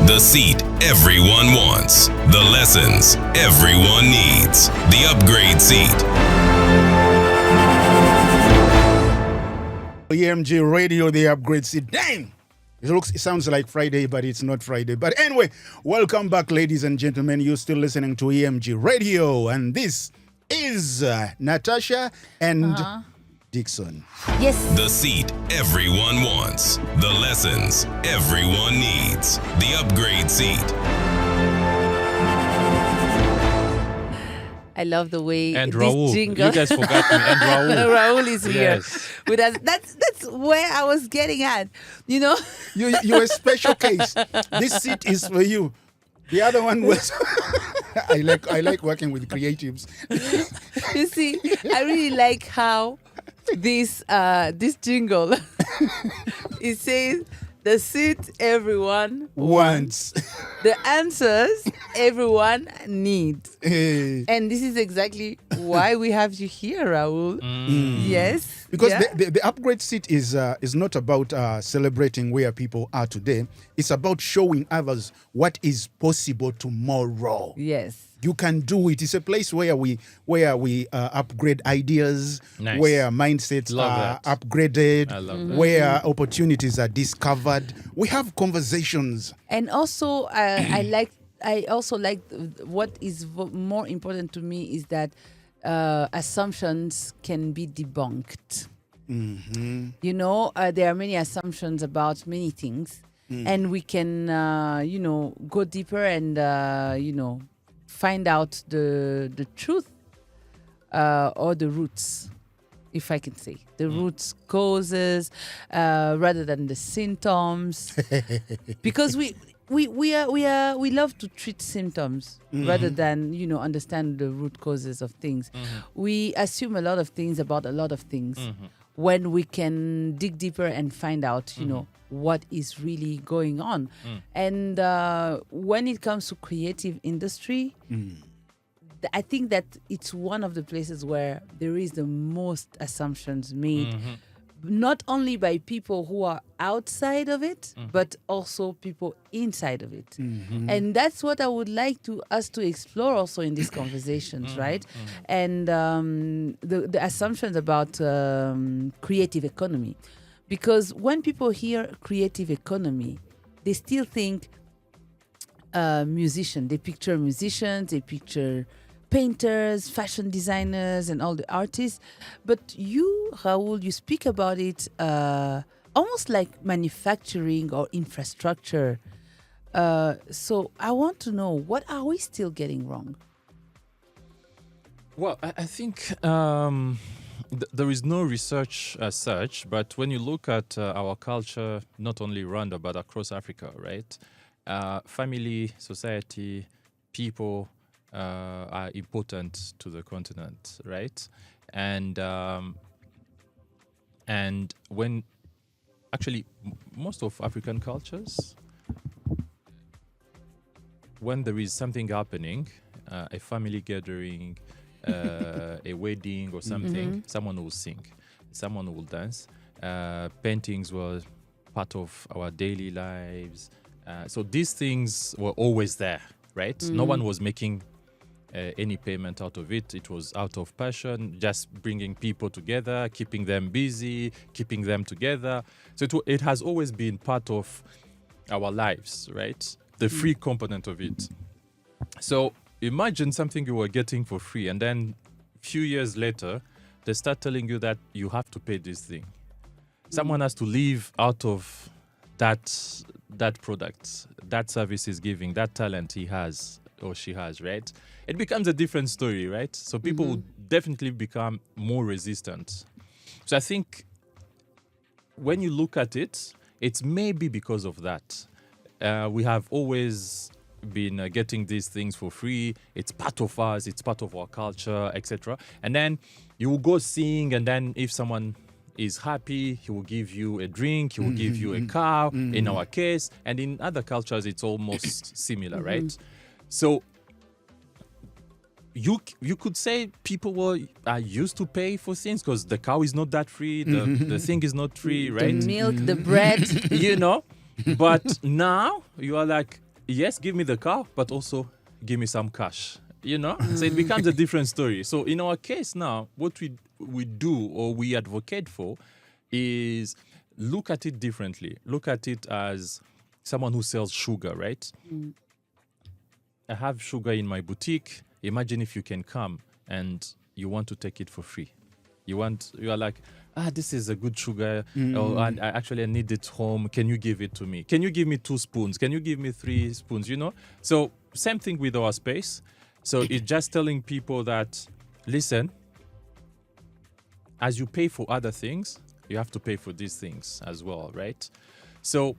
The seat everyone wants. The lessons everyone needs. The upgrade seat. EAMG Radio, the upgrade seat. Damn! It sounds like Friday, but it's not Friday. But anyway, welcome back, ladies and gentlemen. You're still listening to EAMG Radio, and this is Natasha and Dixon. Yes. The seat everyone wants. The lessons everyone needs. The upgrade seat. I love the way And this Raoul. jingle. You guys forgot me. And Raoul. Raoul is here Yes. with us. That's where I was getting at. You know, You're a special case. This seat is for you. The other one was. I like working with creatives. you see, I really like how this jingle it says the seat everyone Once. the answers everyone needs. Eh, And this is exactly why we have you here, Raoul. Yes. Because yeah. the upgrade seat is not about celebrating where people are today. It's about showing others what is possible tomorrow. Yes. You can do it. It's a place where we upgrade ideas, Nice. where mindsets Love are that. upgraded, I love that. where opportunities are discovered. We have conversations. And also, I also like what is more important to me is that assumptions can be debunked. You know, there are many assumptions about many things, and we can, go deeper and, find out the truth or the roots, if I can say, the roots causes rather than the symptoms, because we love to treat symptoms rather than understand the root causes of things. We assume a lot of things about a lot of things when we can dig deeper and find out what is really going on. And when it comes to creative industry, I think that it's one of the places where there is the most assumptions made, not only by people who are outside of it, but also people inside of it. And that's what I would like us to explore also in these conversations, right? And the assumptions about creative economy. Because when people hear creative economy, they still think musician. They picture musicians, they picture painters, fashion designers, and all the artists. But you, Raoul, you speak about it almost like manufacturing or infrastructure. So I want to know, what are we still getting wrong? Well, I think there is no research as such, but when you look at our culture, not only Rwanda, but across Africa, right? Family, society, people are important to the continent, right? And when actually most of African cultures, when there is something happening, a family gathering, a wedding or something, someone will sing, someone will dance. Paintings were part of our daily lives. So these things were always there, right? No one was making any payment out of it. It was out of passion, just bringing people together, keeping them busy, keeping them together. So it has always been part of our lives, right? The free component of it. So imagine something you were getting for free, and then a few years later, they start telling you that you have to pay this thing. Someone has to live out of that product, that service is giving, that talent he has or she has, right? It becomes a different story, right? So people will definitely become more resistant. So I think when you look at it, it's maybe because of that. We have always been getting these things for free. It's part of us, it's part of our culture, etc. And then you will go sing, and then if someone is happy, he will give you a drink, he will give you a car, in our case. And in other cultures, it's almost similar, right? So you could say people are used to pay for things because the cow is not that free, the thing is not free, right? The milk, the bread. But now you are like, yes, give me the car, but also give me some cash. So it becomes a different story. So in our case now, what we do or we advocate for is look at it differently. Look at it as someone who sells sugar, right? I have sugar in my boutique. Imagine if you can come and you want to take it for free. You are like, this is a good sugar. Oh, and I need it home. Can you give it to me? Can you give me 2 spoons? Can you give me 3 spoons? So same thing with our space. So it's just telling people that, listen, as you pay for other things, you have to pay for these things as well, right? So,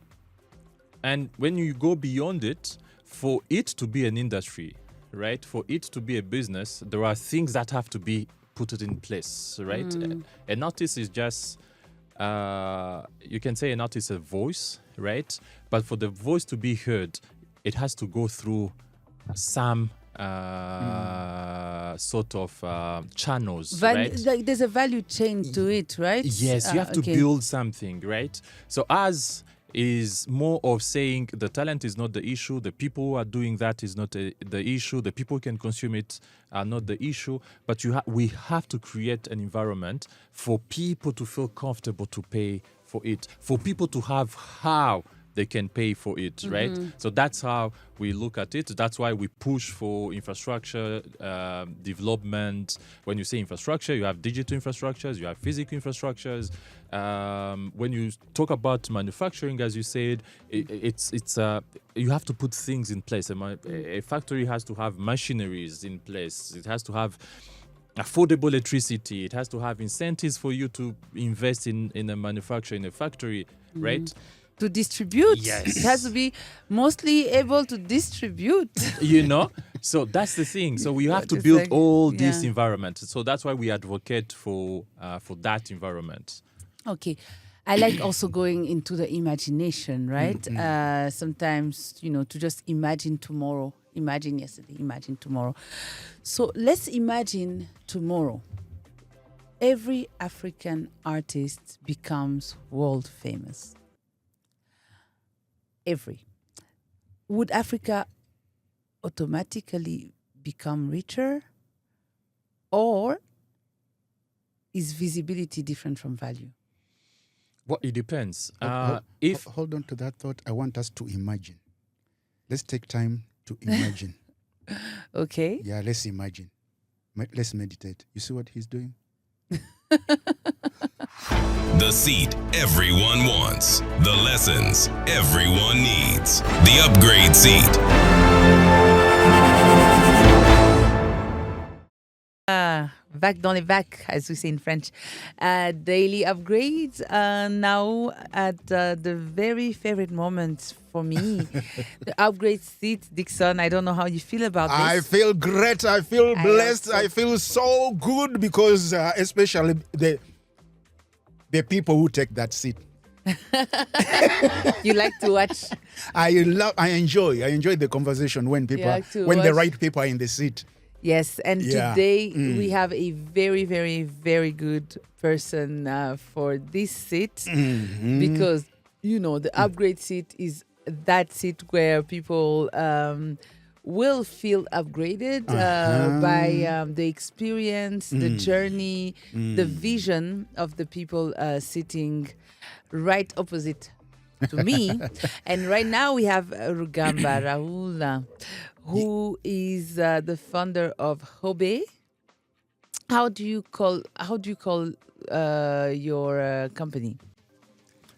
and when you go beyond it, for it to be an industry, right? For it to be a business, there are things that have to be put in place, right? An artist is just, you can say an artist is a voice, right? But for the voice to be heard, it has to go through some sort of channels, right? Like there's a value chain to it, right? Yes, you have to build something, right? So as is more of saying the talent is not the issue, the people who are doing that is not the issue, the people who can consume it are not the issue, but we have to create an environment for people to feel comfortable to pay for it, for people to have how they can pay for it, right? So that's how we look at it. That's why we push for infrastructure development. When you say infrastructure, you have digital infrastructures, you have physical infrastructures. When you talk about manufacturing, as you said, it's you have to put things in place. A factory has to have machineries in place. It has to have affordable electricity. It has to have incentives for you to invest in a manufacturer, in a factory, right? To distribute. Yes. It has to be mostly able to distribute. So that's the thing. So we have to Just build like- all this environment. So that's why we advocate for that environment. Okay. I like also going into the imagination, right? Sometimes, to just imagine tomorrow. Imagine yesterday, imagine tomorrow. So let's imagine tomorrow. Every African artist becomes world famous. Would Africa automatically become richer, or is visibility different from value? Well, it depends. Hold on to that thought. I want us to imagine. Let's take time to imagine. Okay. Yeah, let's imagine. Let's meditate. You see what he's doing? The seat everyone wants. The lessons everyone needs. The upgrade seat. Back dans les bacs, as we say in French. Daily upgrades. Now at the very favorite moment for me, the upgrade seat. Dixon, I don't know how you feel about this. I feel great. I feel blessed. I feel so good because especially the people who take that seat. You like to watch. I enjoy the conversation when You like to the watch. right people are in the seat. Yes, and Yeah. today we have a very, very, very good person for this seat because, the upgrade seat is that seat where people will feel upgraded by the experience, the journey, the vision of the people sitting right opposite to me. And right now we have Rugamba Raoul, who is the founder of Hobe. How do you call your company?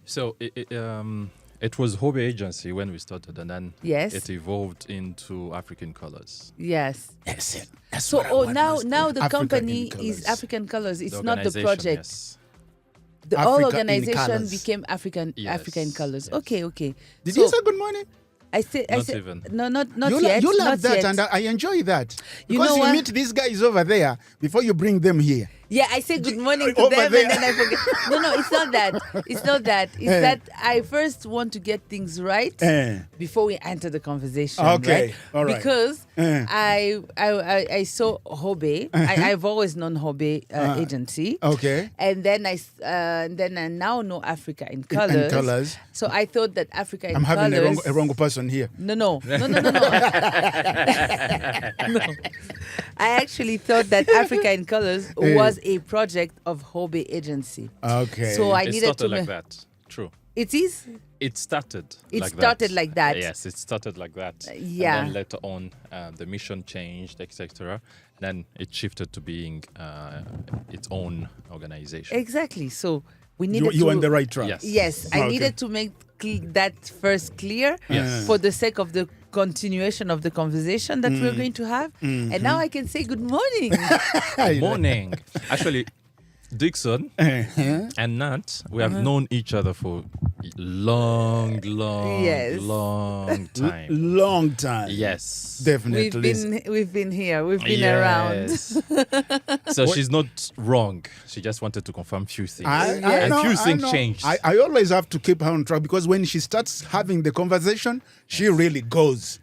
So it was Hobe Agency when we started, and then Yes. it evolved into African Colors. Yes. That's it. That's So what I want now us to- the Africa company in is colours. African Colors. It's The not the organization, project. yes. The whole Africa in organization Colours. became African Yes, Colors. yes. Okay. Did So you say good morning? I said Not even. no, not you yet. you love not that, yet. and I enjoy that. You Because know you what? meet these guys over there before you bring them here. Yeah, I say good morning to Over them there. and then I forget. No, it's not that. It's not that. It's that I first want to get things right before we enter the conversation. Okay, right? all right. Because I saw Hobe. I've always known Hobe agency. Okay. And then I now know Africa in Colors. In Colours. So I thought that Africa in I'm having Colors. a wrong person here. No. No. I actually thought that Africa in Colors was a project of Hobe Agency. Okay. So I It needed started to like that. True. It is? It started. It like started that. like that. Yes, it started like that. Yeah. And then later on, the mission changed, etc. Then it shifted to being its own organization. Exactly. So we needed you to... on the right track. Yes. Yes, I Okay. needed to make that first clear Yes. for the sake of the continuation of the conversation that we're going to have. And now I can say good morning. Good morning. Actually, Dixon and Nat, we have known each other for long Yes. time. Long time. Yes. Definitely. We've been here. We've been around. Yes. So she's not wrong. She just wanted to confirm few things. I know, few I things know. changed. I always have to keep her on track because when she starts having the conversation, she really goes.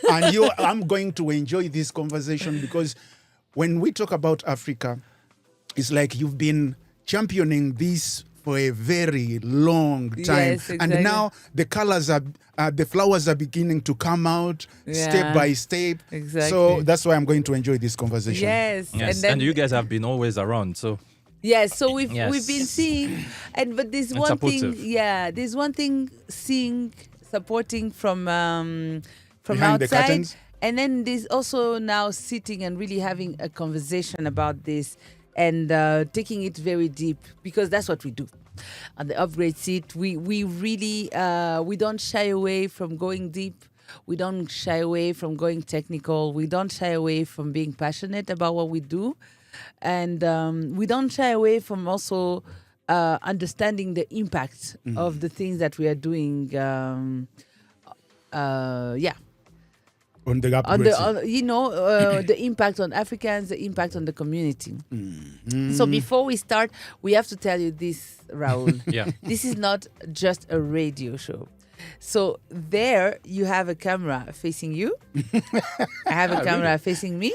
And I'm going to enjoy this conversation because when we talk about Africa, it's like you've been championing this for a very long time. Yes, exactly. And now the colors the flowers are beginning to come out step Yeah. by step. Exactly. So that's why I'm going to enjoy this conversation. Yes. Yes. And then you guys have been always around, so yes, so we've Yes. been seeing, but there's And one thing. supportive. Yeah, there's one thing seeing, supporting from Behind the outside, curtains? and then there's also now sitting and really having a conversation about this and taking it very deep because that's what we do. On the upgrade seat, we really we don't shy away from going deep. We don't shy away from going technical. We don't shy away from being passionate about what we do. And we don't shy away from also understanding the impact of the things that we are doing. On the On upgrade the seat. the impact on Africans, the impact on the community. So before we start, we have to tell you this, Raoul. yeah. This is not just a radio show. So there you have a camera facing you. I have a camera facing me.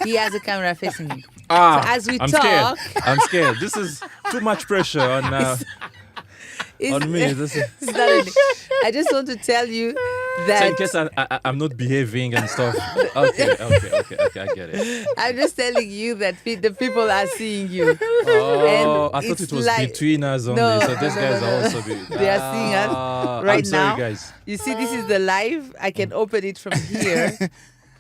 He has a camera facing me. So as we I'm talk, scared. I'm scared. This is too much pressure on on me. This is, it's not really- I just want to tell you so in that case I'm not behaving and stuff. Okay, I get it. I'm just telling you that the people are seeing you. Oh, And I thought it's it was like- between us only. No, so these no, guys no, are no. also They are seeing us right I'm sorry, now. guys. You see, this is the live. I can open it from here.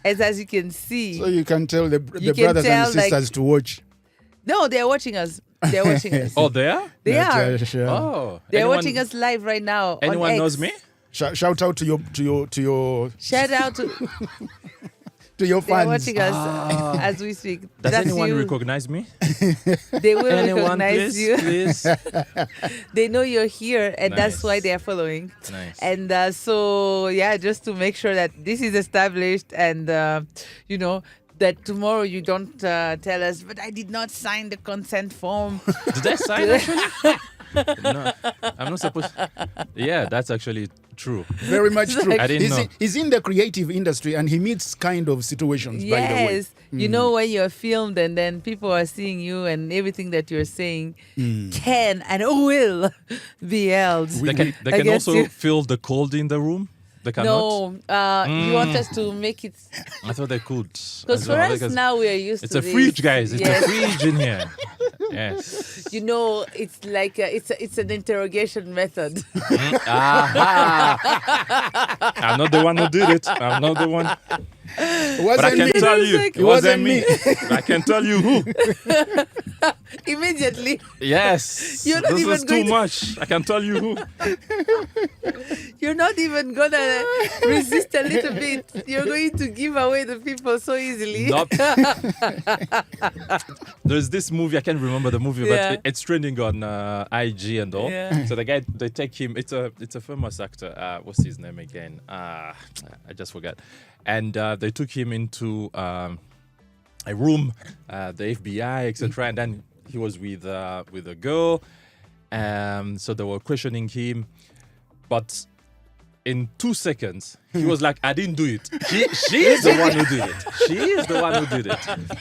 As you can see. So you can tell the You can brothers tell, and sisters to watch. No, they're watching us. They're watching us. Oh, there? They are. Oh, They're anyone- watching us live right now. Anyone on X. knows me? Shout out to your Shout out to to your they're fans. watching us as we speak. Does That's anyone you. recognize me? They will Anyone, recognize please? you. Please. They know you're here, and that's Nice. why they are following. Nice. And so, yeah, just to make sure that this is established and, that tomorrow you don't tell us, but I did not sign the consent form. Did I sign actually? No, I'm not supposed. Yeah, that's actually true. Very much true. I didn't know. He's in the creative industry and he meets kind of situations, by the way. Yes. You know, when you're filmed and then people are seeing you and everything that you're saying can and will be held. They can against also you. feel the cold in the room. They cannot. No, you want us to make it. I thought they could. Because for us now, we are used It's to a this. fridge, guys. It's Yes. a fridge in here. Yes. You know, it's like it's an interrogation method. Aha. I'm not the one who did it. I'm not the one. It But I wasn't can me. tell you, It it wasn't wasn't me. I can tell you who. Immediately, Yes. You're not This even is too going to- much. I can tell you who. you're not even gonna resist a little bit. You're going to give away the people so easily. Nope. There's this movie, I can't remember the movie, Yeah. but it's trending on IG and all. Yeah. So the guy, they take him, it's a famous actor. What's his name again? I just forgot. And they took him into a room, the FBI, etc. And then he was with a girl, so they were questioning him, but in 2 seconds he was like, "I didn't do it. She is the one who did it. She is the one who did it."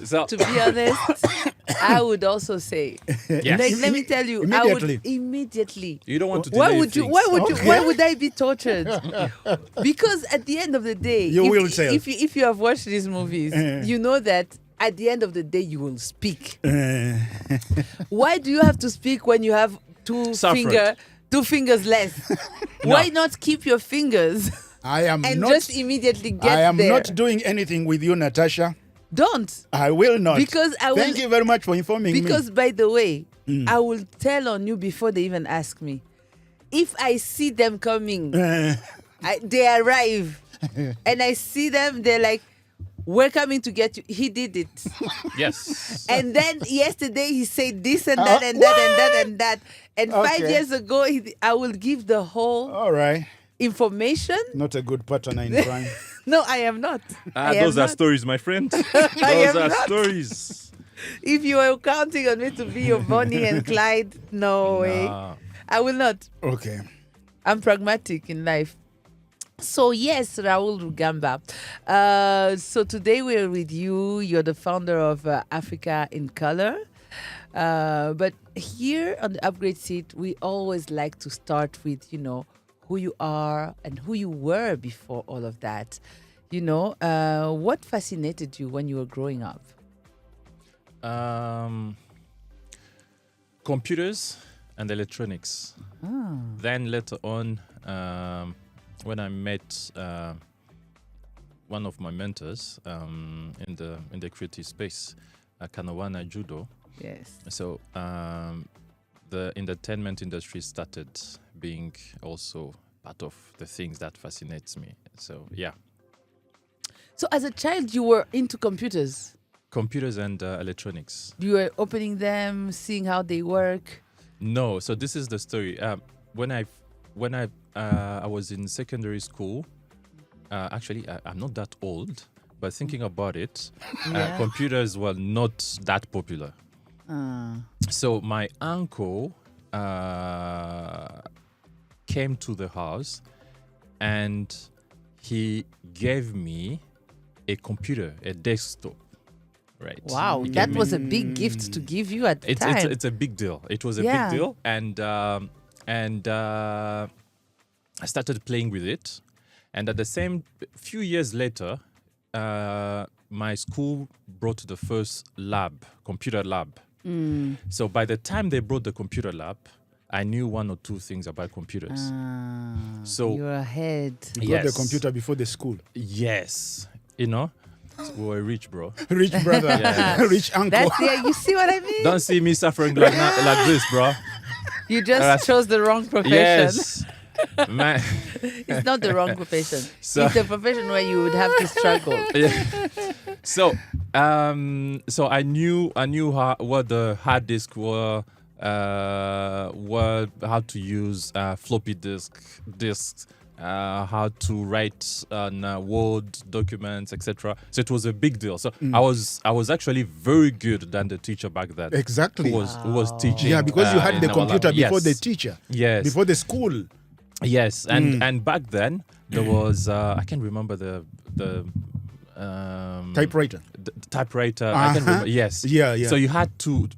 So To be honest, I would also say, yes. let me tell you, I would immediately. You don't want to Why delay would you? things. Why would you? Okay. Why would I be tortured? Because at the end of the day, You will tell. if you have watched these movies, you know that at the end of the day you will speak. Why do you have to speak when you have two Suffered. fingers less? Why not keep your fingers I am and not. just immediately get I am there? not doing anything with you, Natasha. Don't. I will not. Because I will. Thank you very much for informing Because, by the way, Mm. I will tell on you before they even ask me. If I see them coming, me. they arrive, and I see them, they're like, "We're coming to get you." He did it. Yes. And then yesterday he said this and that and that and that and that. And 5 Okay. years ago, I will give the whole All right. information. Not a good partner in crime. No, I am not. I am Those are not. stories, my friend. Those am are not. stories. If you are counting on me to be your Bonnie and Clyde, no way. Nah. I will not. Okay. I'm pragmatic in life. So yes, Raoul Rugamba. So today we're with you. You're the founder of Africa in Color. But here on the Upgrade Seat, we always like to start with, who you are and who you were before all of that. What fascinated you when you were growing up? Computers and electronics. Then later on, when I met one of my mentors in the creative space, Kanawana Judo. Yes. So the entertainment industry started being also part of the things that fascinates me. So yeah, So as a child, you were into computers. computers and electronics. You were opening them, seeing how they work. No, so this is the story. When I was in secondary school, actually I'm not that old, but thinking about it, Yeah. computers were not that popular. So my uncle came to the house and he gave me a computer, a desktop. Right. Wow, He that gave me- was a big gift to give you at the time. it's a big deal. It was a Yeah. big deal, and I started playing with it, and at the same few years later, my school brought the first computer lab. So by the time they brought the computer lab, I knew one or two things about computers. So You're ahead. You got the Yes. computer before the school. yes, we were rich, bro. Rich brother, Yes. rich uncle. That's you see what I mean? Don't see me suffering like this, bro. You just chose the wrong profession. Yes. Man. It's not the wrong profession. So- It's the profession where you would have to struggle. Yeah. So I knew what the hard disk were, how to use floppy disks, how to write on Word documents, etc. So it was a big deal. So I was actually very good than the teacher back then. Exactly. Who was teaching? Yeah, because you had the in our computer lab. before the Yes. teacher. Yes. Before the school. Yes, and back then there was I can't remember the Typewriter. the typewriter. I can't remember. Yes. Yeah, yeah. So you had to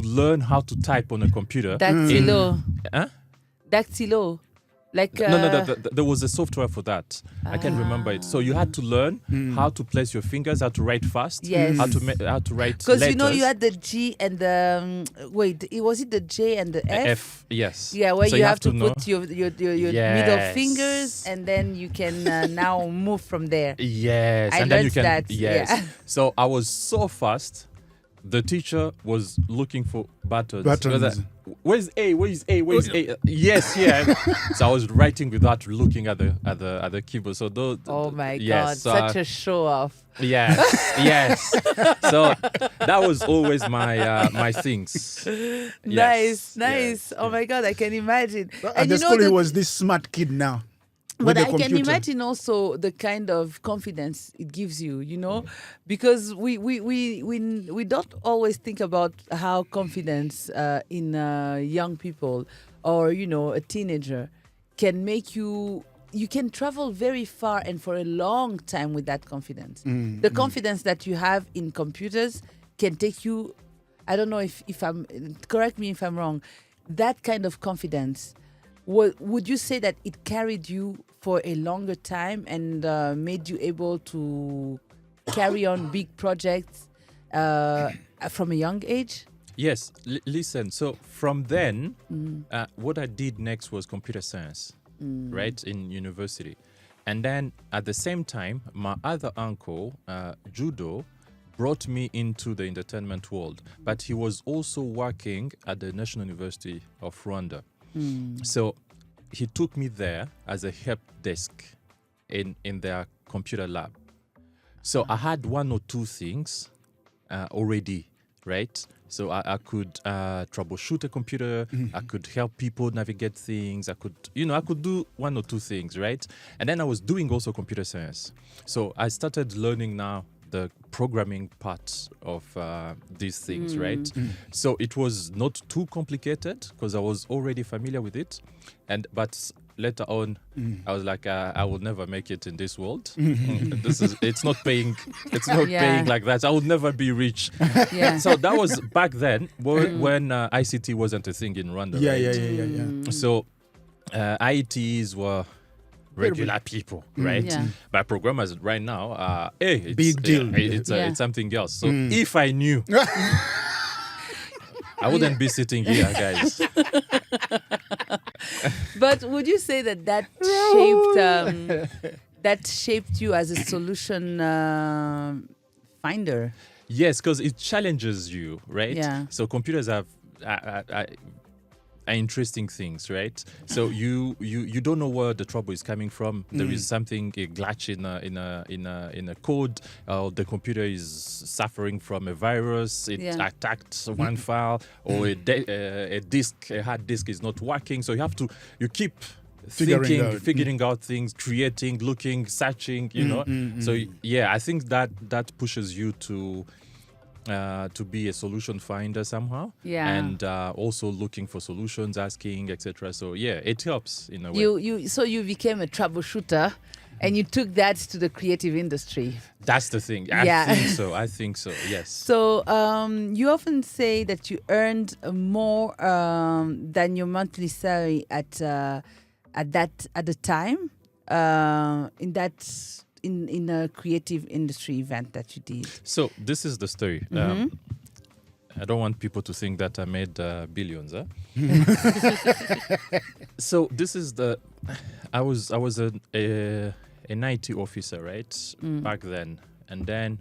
learn how to type on a computer. Dactylo. Huh? Dactylo. Like No, there was a software for that. I can't remember it. So you had to learn how to place your fingers, how to write fast, Yes. how to write because letters. you had the G and the was it the J and the F? Yes. Yeah, where So you have to know. put your middle Yes. fingers, and then you can now move from there. Yes, I and then you learned can. that, Yes. yeah. So I was so fast. The teacher was looking for buttons. Buttons. He was like, Where's A? Where's A? Where's A? Yes, here. So I was writing without looking at the keyboard. So those. Oh my yes, God, so such a show off. Yes, yes. So that was always my things. Nice, Yes, nice. yes. Oh my God, I can imagine. At And the you know school, he that- was this smart kid now. But the I can computer. imagine also the kind of confidence it gives you, you know, because we don't always think about how confidence in young people or, you know, a teenager can make you can travel very far and for a long time with that confidence. The confidence that you have in computers can take you, I don't know if I'm, correct me if I'm wrong, that kind of confidence, would you say that it carried you for a longer time and made you able to carry on big projects from a young age? Yes, listen. So from then, what I did next was computer science, right, in university. And then at the same time, my other uncle, Judo, brought me into the entertainment world. But he was also working at the National University of Rwanda. So he took me there as a help desk in their computer lab. So I had one or two things already, right? So I could troubleshoot a computer. I could help people navigate things. I could do one or two things, right? And then I was doing also computer science. So I started learning now the programming part of these things, right? So it was not too complicated because I was already familiar with it. But later on, I was like, I will never make it in this world. It's not paying like that. I would never be rich. Yeah. So that was back then when ICT wasn't a thing in Rwanda. Right? So IETs were regular people, right? Yeah. But programmers right now, it's Big deal. It's something else. So if I knew, I wouldn't be sitting here, guys. But would you say that shaped you as a solution finder? Yes, because it challenges you, right? Yeah. So computers have are interesting things, right? So you don't know where the trouble is coming from. There is something, a glitch in a code. The computer is suffering from a virus. It attacked one file, or a hard disk is not working. So you keep figuring out things, creating, looking, searching. You know. So yeah, I think that pushes you to be a solution finder somehow, and also looking for solutions, asking, etc. So yeah, it helps in a way. You became a troubleshooter, and you took that to the creative industry. That's the thing. I think so. Yes. So you often say that you earned more than your monthly salary at the time in a creative industry event that you did. So this is the story. I don't want people to think that I made billions. So this is I was an IT officer, right, back then, and then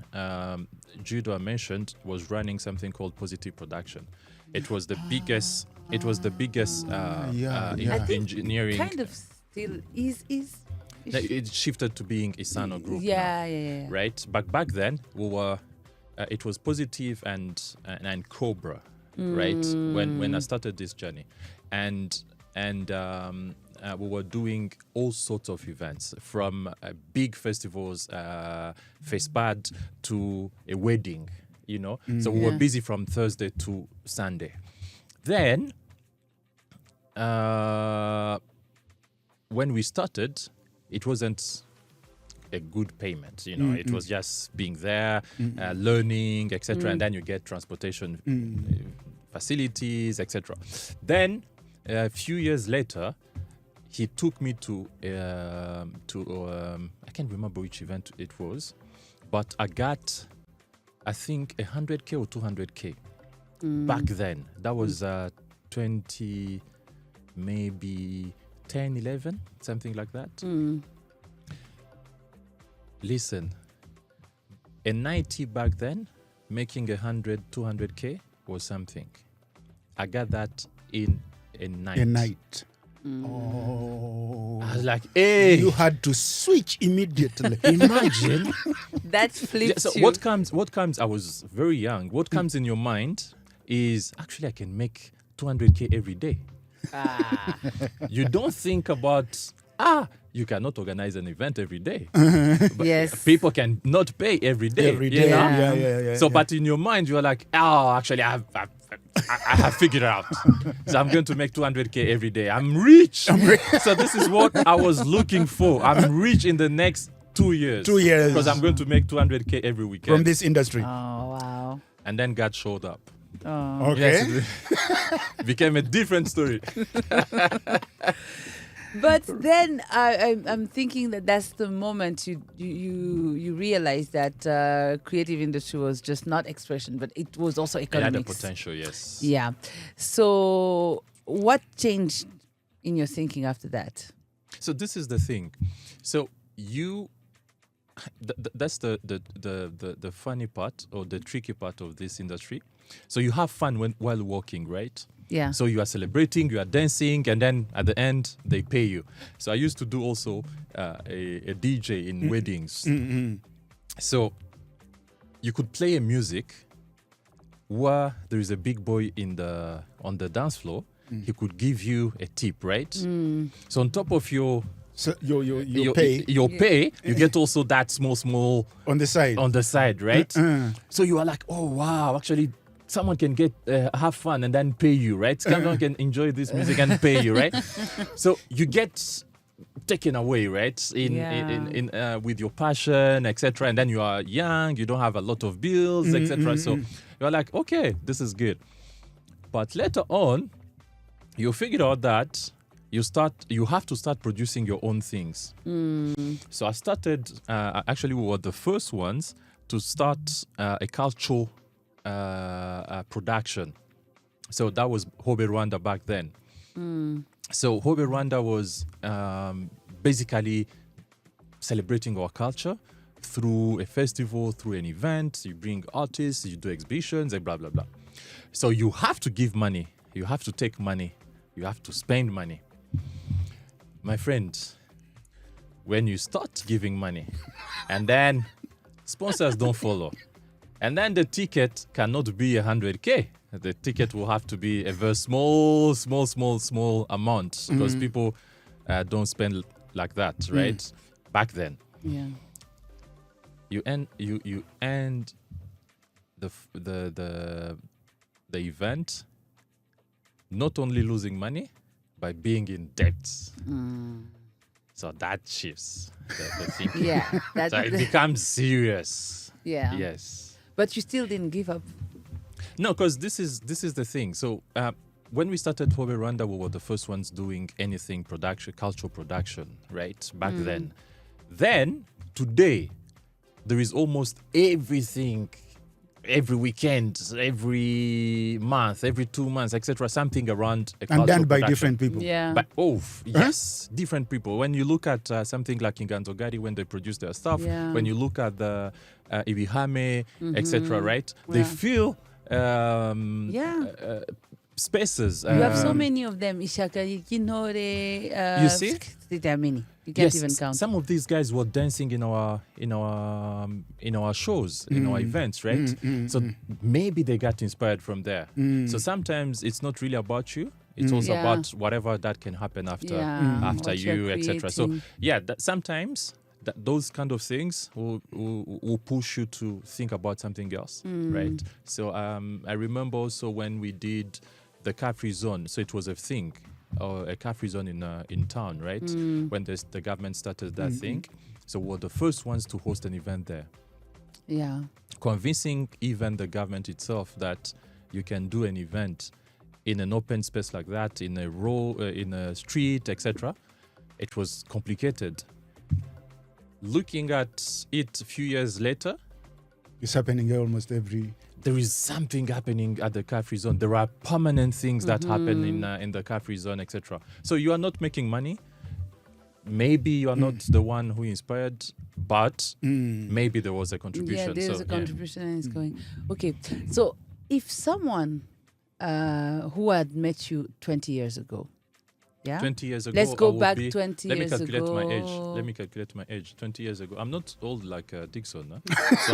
Judo I mentioned was running something called Positive Production. It was the biggest. It was the biggest engineering. Kind of still is. It shifted to being Isano Group. Yeah. Right, but back then we were. It was Positive and Cobra, right? When I started this journey, and we were doing all sorts of events, from big festivals, FESPAD, to a wedding. You know, so we were busy from Thursday to Sunday. Then, when we started, it wasn't a good payment, you know. It was just being there, learning, etc. And then you get transportation facilities, etc. Then a few years later, he took me to I can't remember which event it was, but I got, I think, 100K or 200K back then. That was 20, maybe 10, 11, something like that. Listen, a 90 back then, making 100, 200K was something. I got that in a night. A night. Oh. I was like, hey. You had to switch immediately. Imagine. That flips so you. what comes, I was very young. What comes in your mind is, actually, I can make 200K every day. You don't think about, you cannot organize an event every day. Yes. People can not pay every day. Every you day. know? Yeah. So, but in your mind, you're like, oh, actually, I have figured it out. So I'm going to make 200K every day. I'm rich. So this is what I was looking for. I'm rich in the next 2 years. 2 years. Because I'm going to make 200K every weekend. From this industry. Oh, wow. And then God showed up. Oh. Okay. Yes, it became a different story. But then I'm thinking that that's the moment you realize that creative industry was just not expression, but it was also It had a economics. potential, yes. Yeah. So what changed in your thinking after that? So this is the thing. So that's the funny part or the tricky part of this industry. So you have fun while working, right? Yeah. So you are celebrating, you are dancing, and then at the end they pay you. So I used to do also a DJ in weddings. So you could play a music where there is a big boy on the dance floor. He could give you a tip, right? So on top of your pay you get also that small on the side. right? So you are like, oh wow, actually someone can get have fun and then pay you, right? Someone can enjoy this music and pay you, right? So you get taken away, right? In with your passion, etc. And then you are young, you don't have a lot of bills, etc. So you're like, okay, this is good. But later on, you figure out that you have to start producing your own things. So I started, actually we were the first ones to start a cultural production. So that was Hobe Rwanda back then. So Hobe Rwanda was basically celebrating our culture through a festival, through an event. You bring artists, you do exhibitions, and blah, blah, blah. So you have to give money. You have to take money. You have to spend money. My friend, when you start giving money and then sponsors don't follow, and then the ticket cannot be 100K. The ticket will have to be a very small amount because people don't spend like that, right? Back then. Yeah. You end the event not only losing money, by being in debt. So that shifts the thinking. Yeah. So it becomes serious. Yeah. Yes. But you still didn't give up. No, because this is the thing. So when we started Hobe Rwanda, we were the first ones doing anything cultural production, right? Back then. Then, today, there is almost everything, every weekend, every month, every 2 months, etc. Something around a cultural and done by production. different people. Yeah. But yes, different people. When you look at something like Inganzogari, when they produce their stuff, Yeah. when you look at the Ibihame, etc., right? They feel spaces. You have so many of them. Ishaka, Kinore. You see? There are many. You can't Yes, even count. some of these guys were dancing in our shows, in our events, right? So maybe they got inspired from there. So sometimes it's not really about you. It's also Yeah. about whatever that can happen after after what you're you, etc. So creating. yeah, sometimes those kind of things will push you to think about something else, right? So I remember also when we did the car-free zone. So it was a thing. Or a car-free zone in town, right? When the government started that thing. So we're the first ones to host an event there. Yeah. Convincing even the government itself that you can do an event in an open space like that, in a in a street, etc. It was complicated. Looking at it a few years later, It's happening almost every... there is something happening at the car-free zone. There are permanent things that happen in the car-free zone, etc. So you are not making money. Maybe you are not the one who inspired, but maybe there was a contribution. Yeah, there's so, a contribution and it's going. Okay, so if someone who had met you 20 years ago, yeah? 20 years ago, Let's go I would back be, 20 let me years calculate ago. my age. Let me calculate my age. 20 years ago. I'm not old like Dixon. Huh? So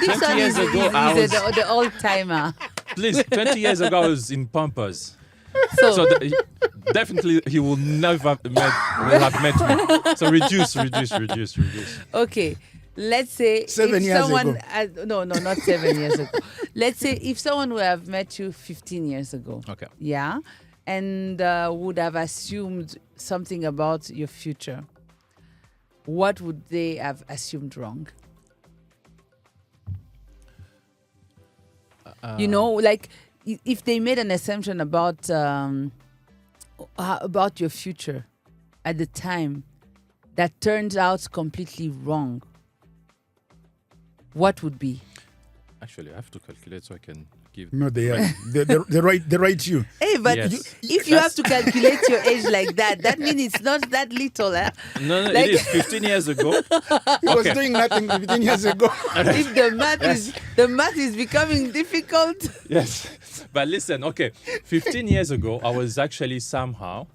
This 20 one years is, ago, is I was... the old timer. Please, 20 years ago, I was in Pampers. So, Definitely he will never will have met me. So reduce. okay, let's say 7 if years someone ago. no, not 7 years ago. Let's say if someone would have met you 15 years ago. Okay. Yeah, and would have assumed something about your future. What would they have assumed wrong? Like if they made an assumption about your future at the time that turns out completely wrong, what would be? Actually, I have to calculate so I can give. No, they write you. Hey, but Yes. if you have to calculate your age like that, that means it's not that little. Eh? No, Like- it is 15 years ago. He was doing nothing 15 years ago. If the math is becoming difficult. Yes, but listen. Okay, 15 years ago, I was actually somehow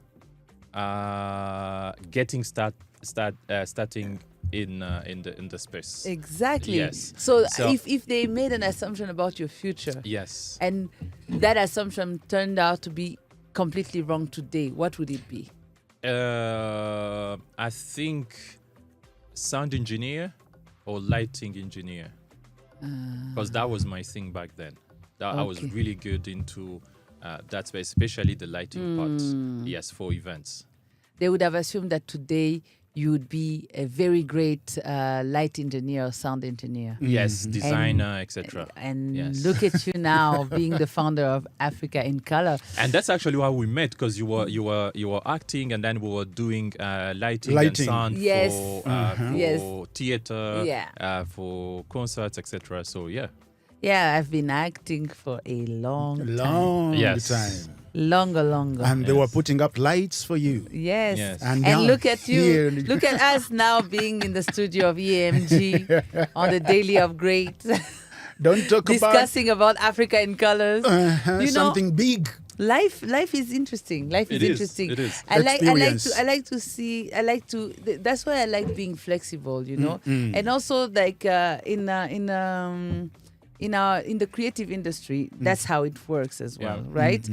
getting starting in the space. Exactly. Yes. So, So- if they made an assumption about your future, Yes. and that assumption turned out to be completely wrong today, what would it be? I think sound engineer or lighting engineer, because that was my thing back then. I was Okay. really good into that space, especially the lighting part. Yes, for events. They would have assumed that today you would be a very great light engineer or sound engineer. Yes, designer, etc. And Yes. look at you now being the founder of Africa in Color. And that's actually why we met, because you were acting, and then we were doing lighting and Lighting. sound Yes. for Yes. theater, Yeah. for concerts, etc. So yeah. Yeah, I've been acting for a long Yes. time. longer. And they were putting up lights for you. Yes. Yes. And And now look at you. here- Look at us now being in the studio of EAMG on the Daily Upgrade, Don't talk discussing about Africa in colors. about you know, something big. Life is interesting. Life is It is. interesting. It is. I Experience. like to see. That's why I like being flexible. And also like in the creative industry, that's how it works as well, Yeah. right?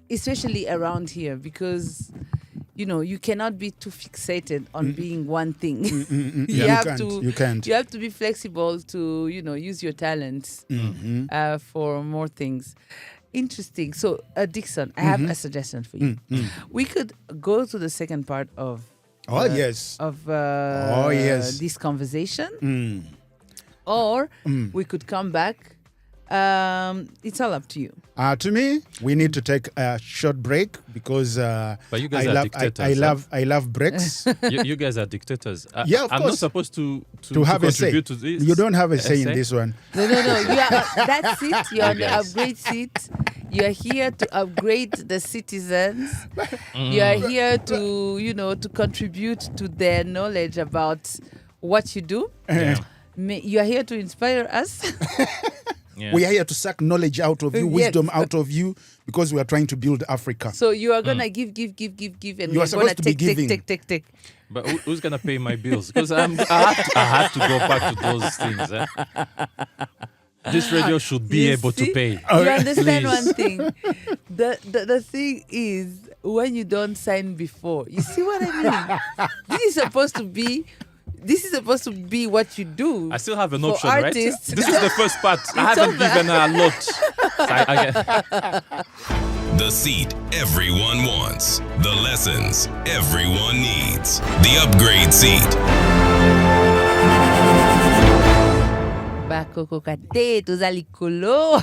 Especially around here, because you cannot be too fixated on being one thing. You can't. You have to be flexible to use your talents for more things. Interesting. So, Dixon, I have a suggestion for you. We could go to the second part of Yes. Yes. this conversation, or we could come back. It's all up to you. To me, we need to take a short break because But you guys are dictators. I love breaks. You guys are dictators. Yeah, of I'm course. not supposed to have a say. contribute to this. You don't have a say in Essay? this one. No. That's it. You're on the Yes. upgrade seat. You're here to upgrade the citizens. You're here to contribute to their knowledge about what you do. Yeah. You're here to inspire us. Yeah. We are here to suck knowledge out of you, Yes. wisdom out of you, because we are trying to build Africa. So you are gonna give, and You are we're gonna supposed to be giving. take. But who's gonna pay my bills? Because I have to go back to those things. This radio should be You able to see? pay. You understand Please. one thing? The thing is, when you don't sign before, you see what I mean? This is supposed to be what you do. I still have an For option, right? artists. This is the first part. I haven't over. given her a lot. The seat everyone wants. The lessons everyone needs. The upgrade seat. Bakoko kate tuzalikolo.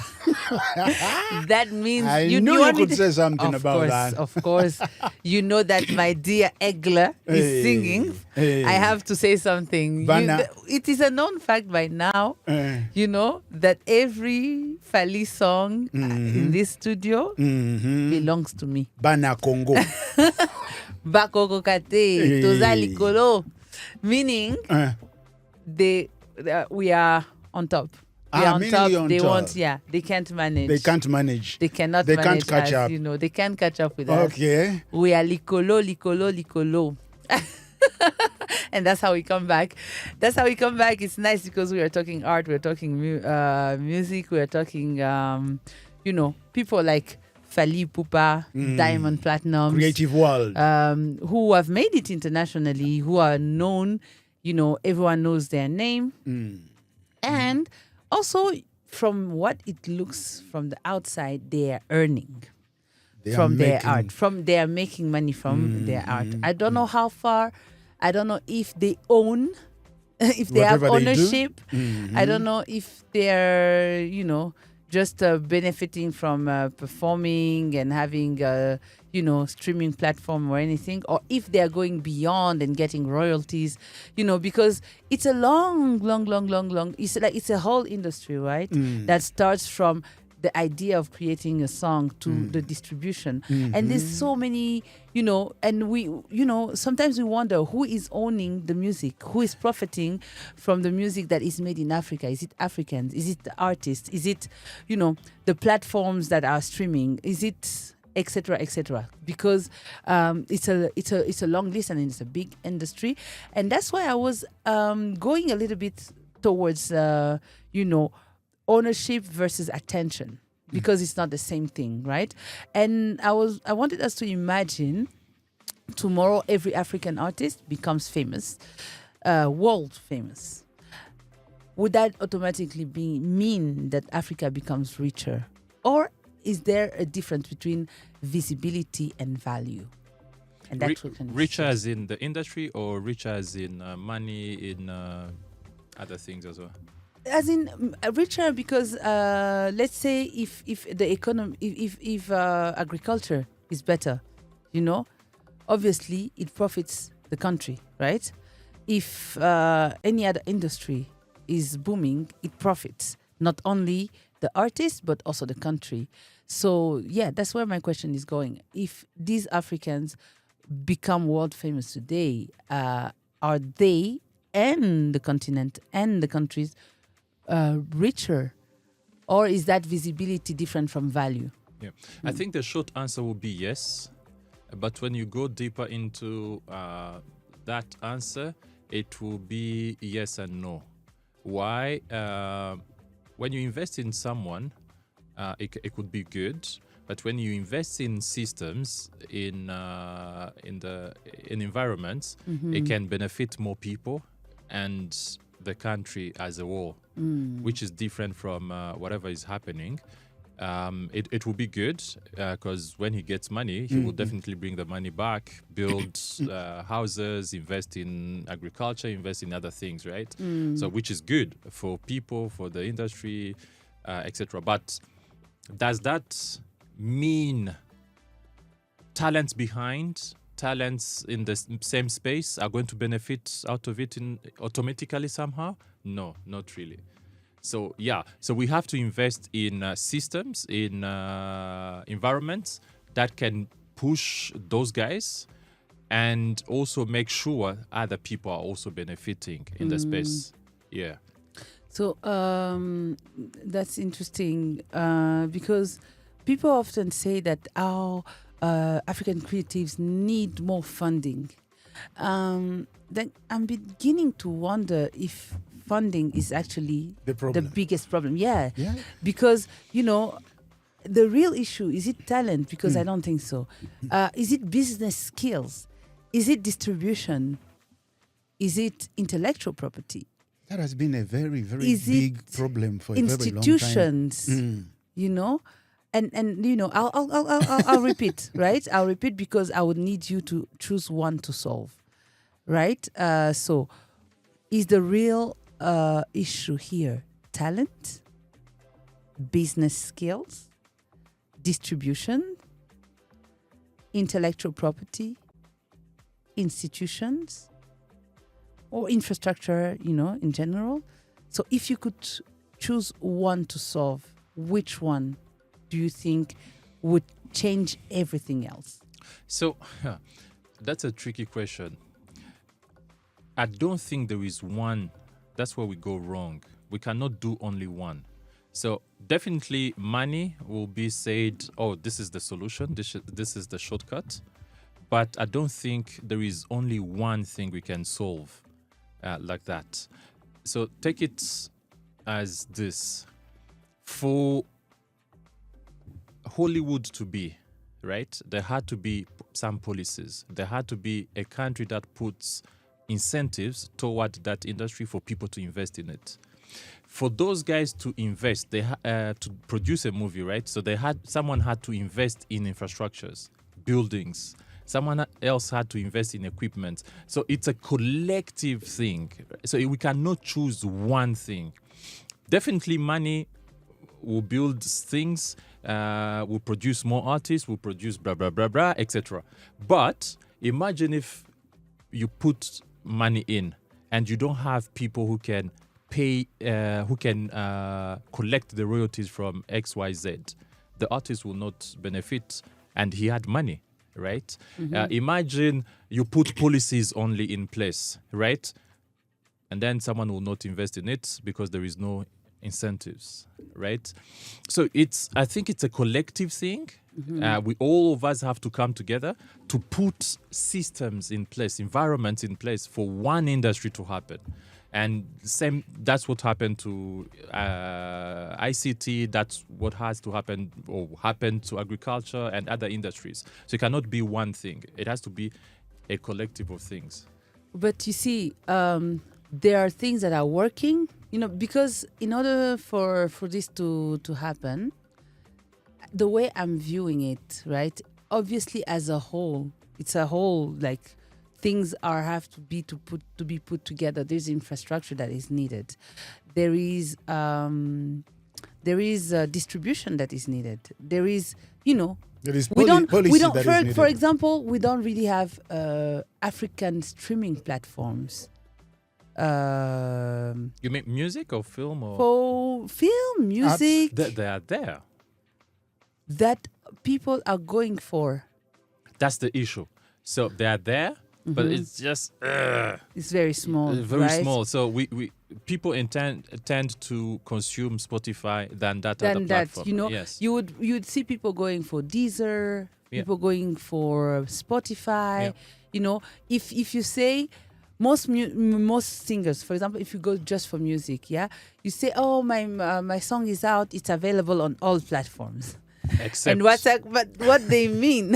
That means I you knew you want me could to- say something of about course, that. Of course, you know that my dear Egler Hey, is singing. hey. I have to say something. Vanna. It is a known fact by now. That every Fali song in this studio belongs to me. Bana Congo. Bakoko kate tuzalikolo, meaning we are on top. We are on meaning top. you're on They top. won't. Yeah, they can't manage. They can't manage. They cannot. They manage can't catch us, up. They can't catch up with us. Okay. We are likolo. And that's how we come back. It's nice because we are talking art, we're talking music, we're talking, people like Fali Ipupa, Diamond Platinum, Creative world. who have made it internationally, who are known, everyone knows their name. And also, from what it looks from the outside, they are earning They are from their making- art. They are making money from their art. I don't know how far. I don't know if they own, if they have Whatever they do. ownership. I don't know if they're, just benefiting from performing and having streaming platform or anything, or if they are going beyond and getting royalties, because it's a long. It's a whole industry, right? That starts from the idea of creating a song to the distribution. And there's so many, and we, sometimes we wonder who is owning the music, who is profiting from the music that is made in Africa. Is it Africans? Is it the artists? Is it, the platforms that are streaming? Is it etc., because it's a long list and it's a big industry, and that's why I was going a little bit towards ownership versus attention, because it's not the same thing, right? And I wanted us to imagine tomorrow every African artist becomes famous, world famous. Would that automatically mean that Africa becomes richer, or is there a difference between visibility and value? And that's what richer as in the industry, or richer as in money in other things as well? As in richer because let's say if the economy, if agriculture is better, obviously it profits the country, right? If any other industry is booming, it profits not only the artist but also the country. So yeah, that's where my question is going. If these Africans become world famous today, are they and the continent and the countries richer, or is that visibility different from value? Yeah, I think the short answer will be yes, but when you go deeper into that answer, it will be yes and no. Why? When you invest in someone, it could be good, but when you invest in systems, in environments, it can benefit more people and the country as a whole, which is different from whatever is happening. It will be good because when he gets money, he will definitely bring the money back, build houses, invest in agriculture, invest in other things, right? So which is good for people, for the industry, etc. But does that mean talents in the same space are going to benefit out of it automatically somehow? No, not really. So yeah, so we have to invest in systems, in environments that can push those guys, and also make sure other people are also benefiting in the space. Yeah. So that's interesting because people often say that our African creatives need more funding. Then I'm beginning to wonder if funding is actually the biggest problem. Yeah. Because, the real issue, is it talent? Because I don't think so. Is it business skills? Is it distribution? Is it intellectual property? That has been a very, very big problem for a very long time. Institutions, And I'll repeat, right? I'll repeat because I would need you to choose one to solve, right? So, is the real issue here talent, business skills, distribution, intellectual property, institutions, or infrastructure, in general? So, if you could choose one to solve, which one do you think would change everything else? So that's a tricky question. I don't think there is one. That's where we go wrong. We cannot do only one. So definitely money will be said, oh, this is the solution. This is the shortcut. But I don't think there is only one thing we can solve like that. So take it as this. For Hollywood to be, right, there had to be some policies. There had to be a country that puts incentives toward that industry for people to invest in it. For those guys to invest, they to produce a movie, right? So someone had to invest in infrastructures, buildings. Someone else had to invest in equipment. So it's a collective thing. So we cannot choose one thing. Definitely money will build things, will produce more artists, will produce blah, blah, blah, blah, etc. But imagine if you put money in and you don't have people who can pay, who can collect the royalties from XYZ. The artist will not benefit, and he had money, right? Imagine you put policies only in place, right? And then someone will not invest in it because there is no incentives, right? So I think it's a collective thing. We all of us have to come together to put systems in place, environments in place for one industry to happen. And that's what happened to ICT. That's what has to happen or happened to agriculture and other industries. So it cannot be one thing. It has to be a collective of things. But you see, there are things that are working, because in order for this to happen, the way I'm viewing it, right? Obviously, as a whole, it's a whole, like, things have to be put together. There's infrastructure that is needed. There is distribution that is needed. There is, There is we don't, needed. for example, we don't really have African streaming platforms. You mean music or film or For film, music, they are there. that people are going for. That's the issue. So they are there, but it's just It's very small, very right? small. So we people tend to consume Spotify than that other Than that, platform. Yes. you'd see people going for Deezer, people going for Spotify. If you say most singers, for example, if you go just for music, you say, oh, my song is out, it's available on all platforms. Except And what they mean,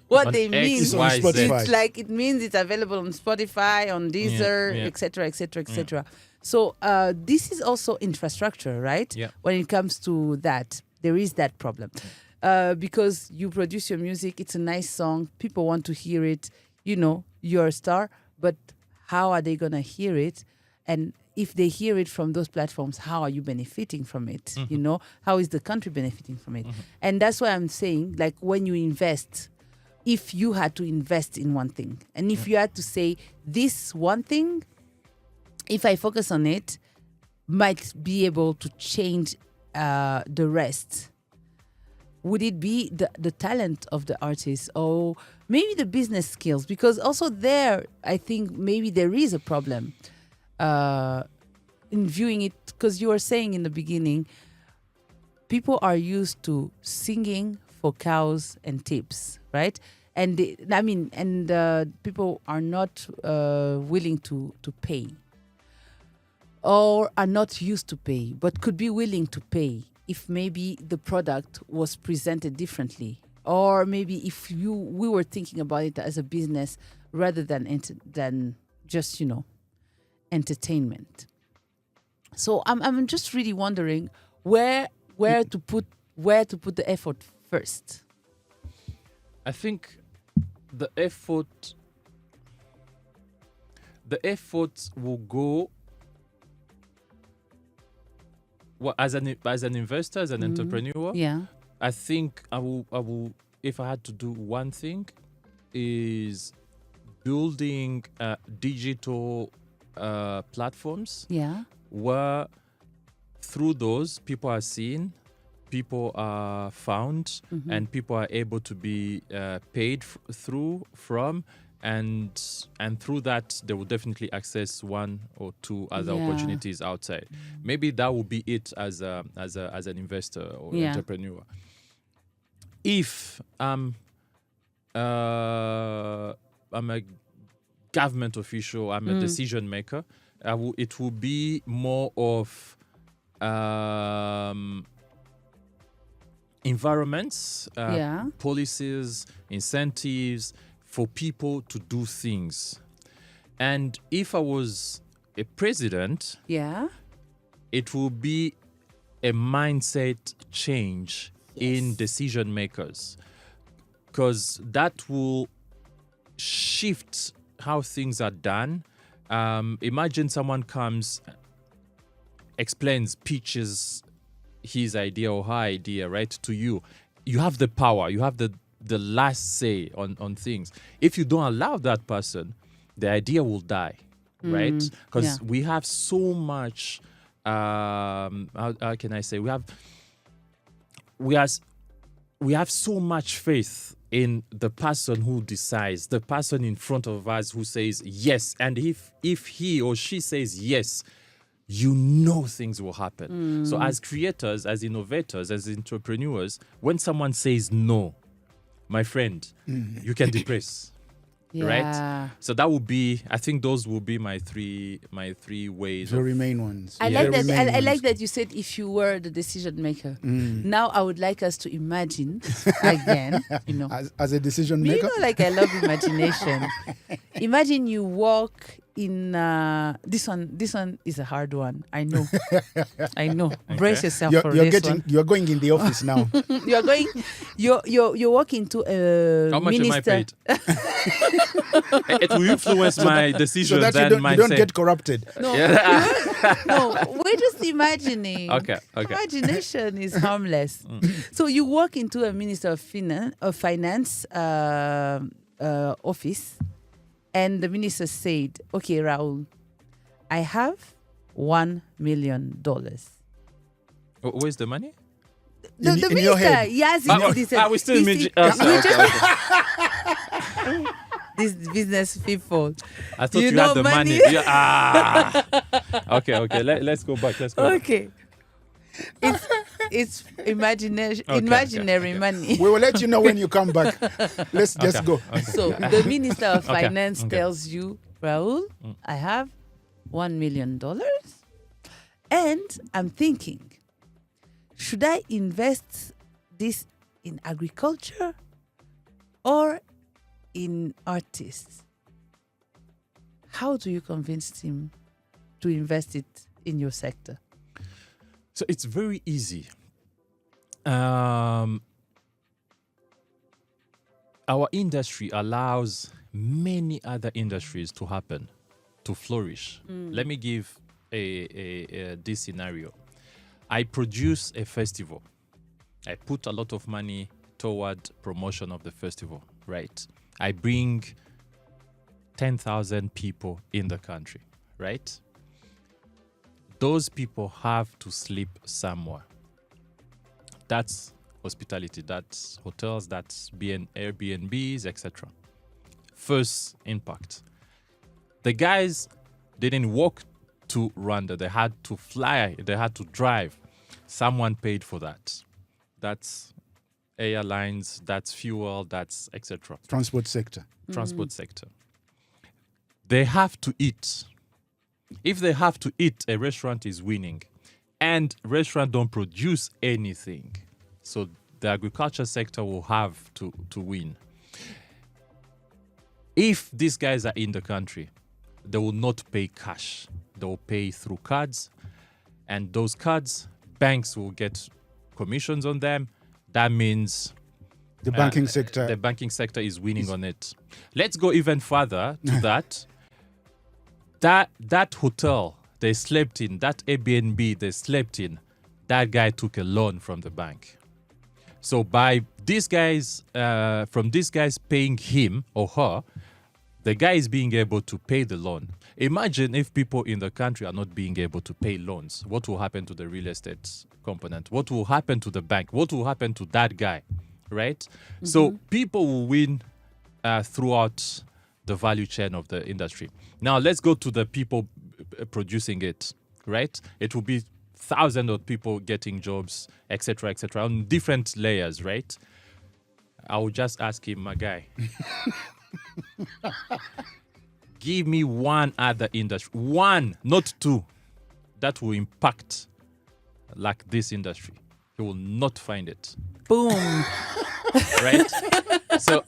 On is X, Y, Z. it's like it means it's available on Spotify, on Deezer, etc., etc., etc. So this is also infrastructure, right? Yeah. When it comes to that, there is that problem, because you produce your music, it's a nice song, people want to hear it. You're a star, but how are they gonna hear it? And if they hear it from those platforms, how are you benefiting from it? How is the country benefiting from it? And that's why I'm saying, like, when you invest, if you had to invest in one thing, and if you had to say this one thing, if I focus on it, might be able to change the rest. Would it be the talent of the artist, or maybe the business skills? Because also there, I think maybe there is a problem in viewing it, because you were saying in the beginning, people are used to singing for cows and tips, right? And people are not willing to pay, or are not used to pay, but could be willing to pay if maybe the product was presented differently, or maybe if we were thinking about it as a business rather than just entertainment. So I'm just really wondering where to put the effort first. I think the effort will go as an investor, as an entrepreneur. Yeah. I think I will if I had to do one thing, is building digital platforms. Yeah. Where through those people are seen, people are found, and people are able to be paid from, and through that they will definitely access one or two other opportunities outside. Maybe that will be it as an investor or entrepreneur. If I'm a government official, I'm a decision maker, it will environments, Yeah. policies, incentives for people to do things. And if I was a president, Yeah. it will be a mindset change in Yes. decision makers, because that will shift how things are done. Imagine someone comes, explains, pitches his idea or her idea, right, to you. You have the power, you have the last say on things. If you don't allow that person, the idea will die, right? Because yeah. we have so much, how can I say, we have so much faith in the person who decides, the person in front of us who says yes. And if he or she says yes, you know things will happen. So as creators, as innovators, as entrepreneurs, when someone says no, my friend, you can depress. Yeah. Right? So that would be, I think those will be my three ways. The main ones. I Yeah. like that. The main I like ones. that you said if you were the decision maker. Now I would like us to imagine again. As a decision You maker. know, like I love imagination. Imagine you walk in this one. This one is a hard one. I know. I know. Brace yourself for this one. You're going in the office now. You're going. You're walking to a How much minister. am I paid? It will influence my So decisions that you and don't, my you don't say. get corrupted. No, Yeah. no, we're just imagining. Okay. Imagination is harmless. So you walk into a minister of finance office, and the minister said, "Okay, Raoul, I have $1 million." Where's the money? The In minister, your head. yes, We still these business people. I thought You you, know had the money. money? Yeah, Okay. Let's go back. Okay, it's imaginary okay. money. We will let you know when you come back. Let's just go. So the Minister of Okay, Finance okay. tells you, Raoul, I have $1 million, and I'm thinking, should I invest this in agriculture or in artists? How do you convince him to invest it in your sector? So it's very easy. Our industry allows many other industries to happen, to flourish. Let me give this scenario. I produce a festival. I put a lot of money toward promotion of the festival, right? I bring 10,000 people in the country, right? Those people have to sleep somewhere. That's hospitality, that's hotels, that's Airbnbs, etc. First impact. The guys didn't walk to Rwanda. They had to fly. They had to drive. Someone paid for that. That's airlines, that's fuel, that's etc. Transport sector. Transport sector. They have to eat. If they have to eat, a restaurant is winning. And restaurants don't produce anything. So the agriculture sector will have to win. If these guys are in the country, they will not pay cash. They will pay through cards. And those cards, banks will get commissions on them. That means The banking sector. the banking sector is winning on it. Let's go even further to that. That hotel they slept in, that Airbnb they slept in, that guy took a loan from the bank. So by these guys, from these guys paying him or her, the guy is being able to pay the loan. Imagine if people in the country are not being able to pay loans. What will happen to the real estate component? What will happen to the bank? What will happen to that guy, right? So people will win throughout the value chain of the industry. Now let's go to the people producing it, right? It will be thousands of people getting jobs, etc., on different layers, right? I will just ask him, my guy, give me one other industry, one, not two, that will impact like this industry. he will not find it. Boom. Right? So,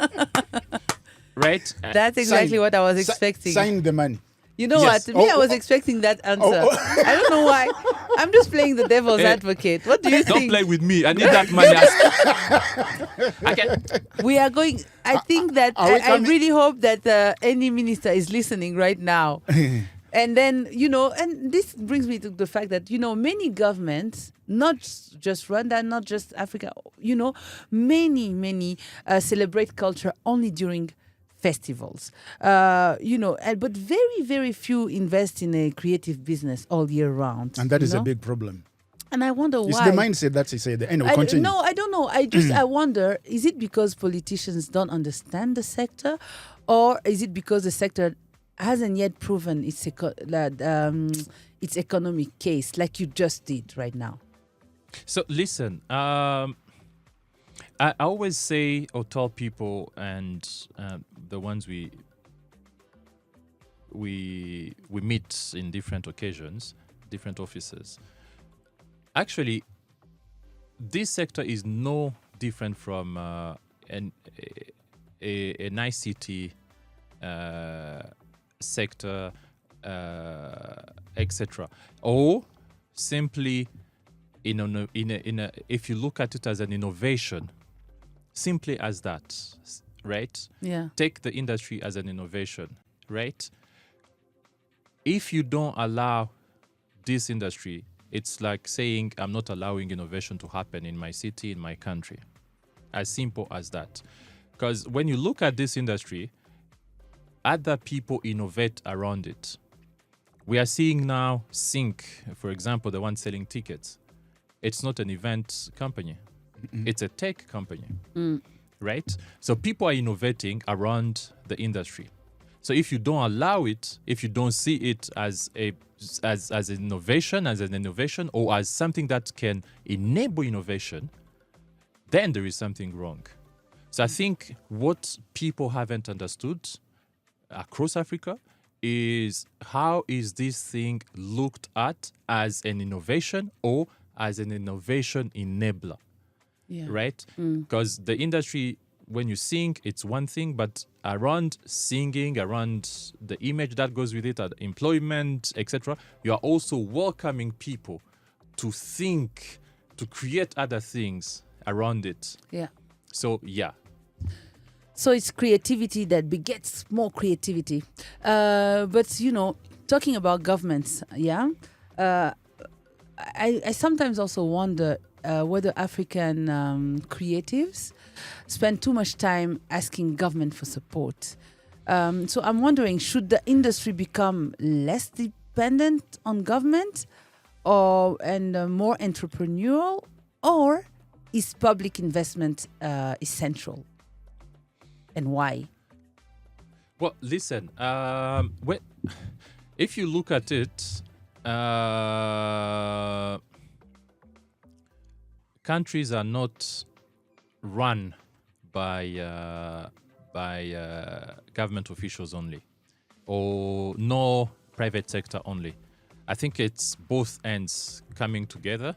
right? That's exactly Sign- what I was si- expecting. Sign the money. You know Yes. what? Me, I was Oh. expecting that answer. Oh. I don't know why. I'm just playing the devil's Hey, advocate. What do you Don't think? play with me. I need that money. I can. We are going. I think that are we I coming- really hope that any minister is listening right now. And then, and this brings me to the fact that, many governments, not just Rwanda, not just Africa, many celebrate culture only during festivals, but very, very few invest in a creative business all year round. And that you is a know? big problem. And I wonder It's why. the mindset that they say. Anyway, I continue. No, I don't know. I wonder, is it because politicians don't understand the sector, or is it because the sector hasn't yet proven its economic case, like you just did right now? So listen, I always say or tell people, and the ones we meet in different occasions, different offices. Actually, this sector is no different from an ICT sector, etc. Or simply if you look at it as an innovation, simply as that, right? Yeah. Take the industry as an innovation, right? If you don't allow this industry, it's like saying I'm not allowing innovation to happen in my city, in my country. As simple as that. Because when you look at this industry, other people innovate around it. We are seeing now Sync, for example, the one selling tickets. It's not an event company. It's a tech company, right? So people are innovating around the industry. So if you don't allow it, if you don't see it as an innovation, or as something that can enable innovation, then there is something wrong. So I think what people haven't understood across Africa is how is this thing looked at as an innovation or as an innovation enabler, right? Because the industry, when you sing, it's one thing, but around singing, around the image that goes with it, employment, etc., you are also welcoming people to think, to create other things around it. Yeah. So, yeah. So it's creativity that begets more creativity. But, talking about governments, I sometimes also wonder whether African creatives spend too much time asking government for support. So I'm wondering, should the industry become less dependent on government and more entrepreneurial, or is public investment essential? And why? Well, listen, if you look at it, countries are not run by government officials only, or no private sector only. I think it's both ends coming together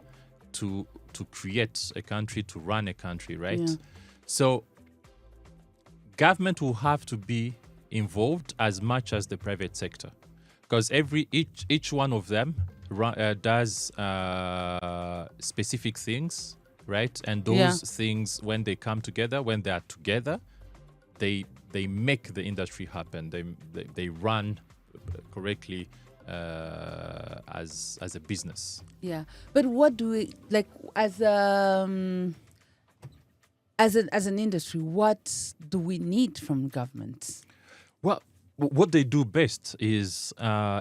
to create a country, to run a country, right? Yeah. So government will have to be involved as much as the private sector, because each one of them does specific things, right? And those things, when they come together, when they are together, they make the industry happen. They run correctly as a business. Yeah, but what do we like as an industry? What do we need from governments? Well, what they do best is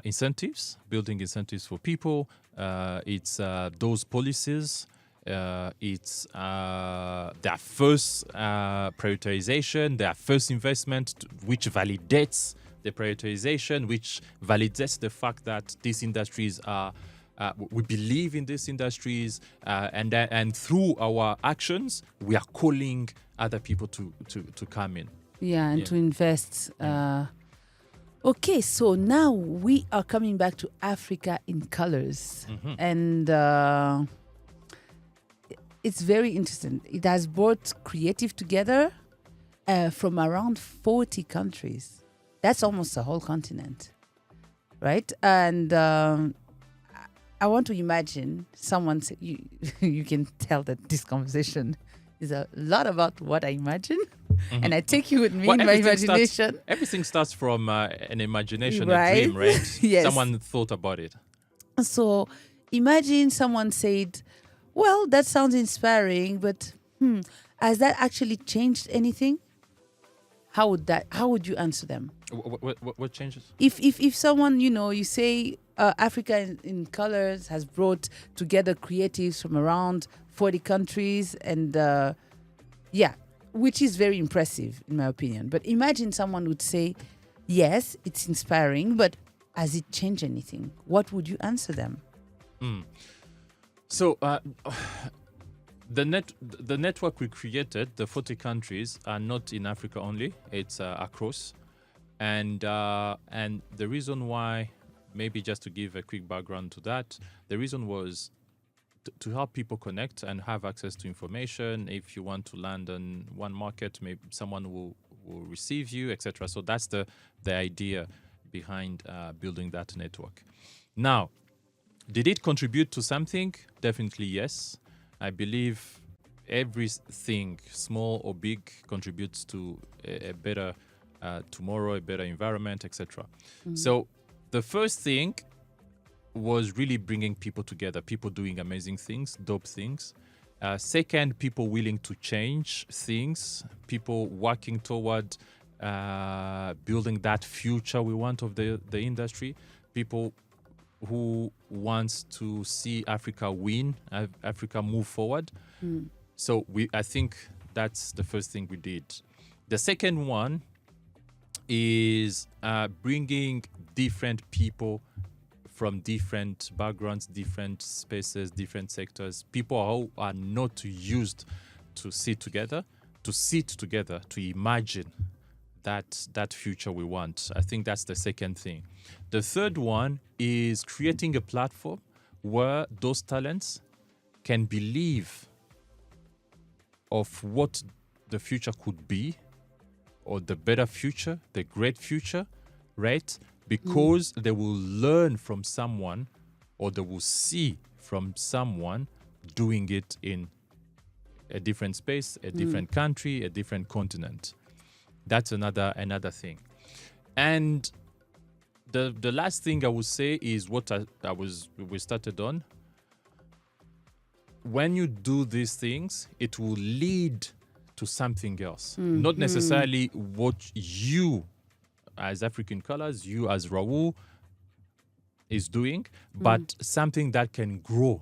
incentives, building incentives for people. It's those policies. It's their first prioritization, their first investment, which validates the prioritization, which validates the fact that these industries are. We believe in these industries, and through our actions, we are calling other people to come in. Yeah, and to invest. Okay, so now we are coming back to Africa in colors. And it's very interesting. It has brought creative together from around 40 countries. That's almost a whole continent, right? And I want to imagine someone say, you can tell that this conversation is a lot about what I imagine, and I take you with me in my imagination. Everything starts from an imagination, Right. a dream, right? Yes. Someone thought about it. So imagine someone said, well, that sounds inspiring, but has that actually changed anything? How would you answer them? What changes? If someone, you say Africa in Colors has brought together creatives from around 40 countries, and which is very impressive in my opinion. But imagine someone would say, yes, it's inspiring, but has it changed anything? What would you answer them? So the network we created, the 40 countries, are not in Africa only. It's across, and the reason why, maybe just to give a quick background to that, the reason was to help people connect and have access to information. If you want to land on one market, maybe someone will receive you, etc. So that's the idea behind building that network. Now, did it contribute to something? Definitely yes. I believe everything, small or big, contributes to a better tomorrow, a better environment, etc. So the first thing was really bringing people together, people doing amazing things, dope things. Second, people willing to change things, people working toward building that future we want of the industry, people who wants to see Africa win, Africa move forward. So I think that's the first thing we did. The second one is bringing different people from different backgrounds, different spaces, different sectors, people who are not used to sit together, to imagine that future we want. I think that's the second thing. The third one is creating a platform where those talents can believe of what the future could be, or the better future, the great future, right? Because they will learn from someone, or they will see from someone doing it in a different space, a different country, a different continent. That's another thing. And the last thing I would say is what we started on. When you do these things, it will lead to something else. Not necessarily what you as African Colors, you as Raoul is doing, but something that can grow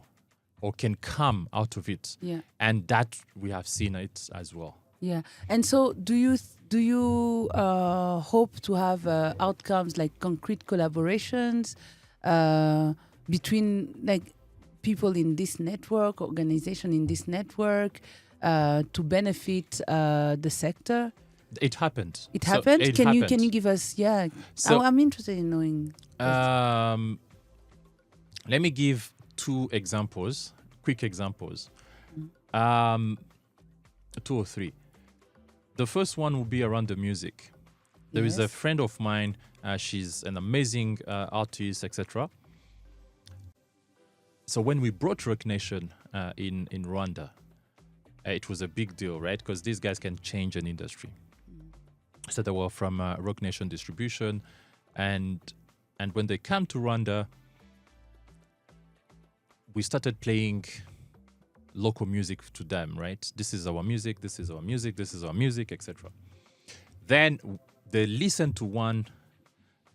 or can come out of it. Yeah. And that we have seen it as well. Yeah. And so do you hope to have outcomes like concrete collaborations between like people in this network, organization in this network, to benefit the sector? It happened. It happened? It Can happened. you give us, So- I'm interested in knowing. Let me give quick examples. 2 or 3. The first one will be around the music. There is a Yes. friend of mine, she's an amazing artist, etc. So when we brought Rock Nation in Rwanda, it was a big deal, right? Because these guys can change an industry. So they were from Rock Nation Distribution, and when they come to Rwanda, we started playing local music to them, right? This is our music, this is our music, this is our music, etc. Then they listened to one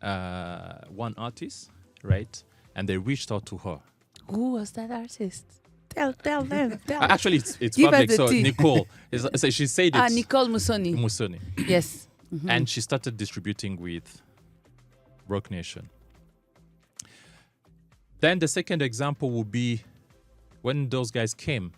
artist, right? And they reached out to her. Who was that artist? Tell them. Actually, it's Give us public. the So tea. Nicole, so she said it. Nicole Musoni. Musoni. Yes. And she started distributing with Rock Nation. Then the second example would be when those guys came,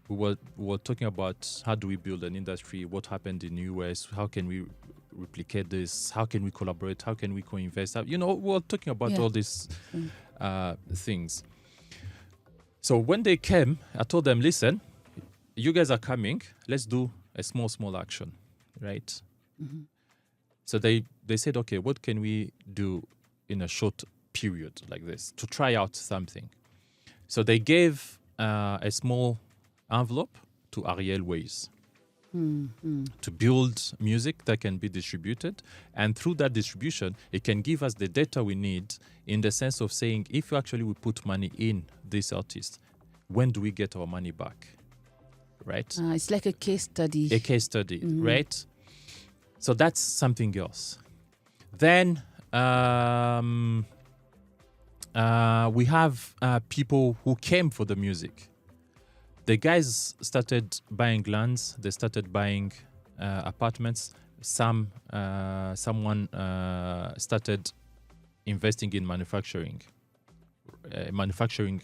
we were talking about how do we build an industry, what happened in the US, how can we replicate this, how can we collaborate, how can we co-invest. We were talking about all these things. So when they came, I told them, listen, you guys are coming. Let's do a small action, right? So they said, okay, what can we do in a short period like this to try out something? So they gave a small envelope to Ariel Ways to build music that can be distributed. And through that distribution, it can give us the data we need in the sense of saying, if actually we put money in this artist, when do we get our money back? Right? It's like a case study. A case study, right? So that's something else. Then we have people who came for the music. The guys started buying lands. They started buying apartments. Someone started investing in manufacturing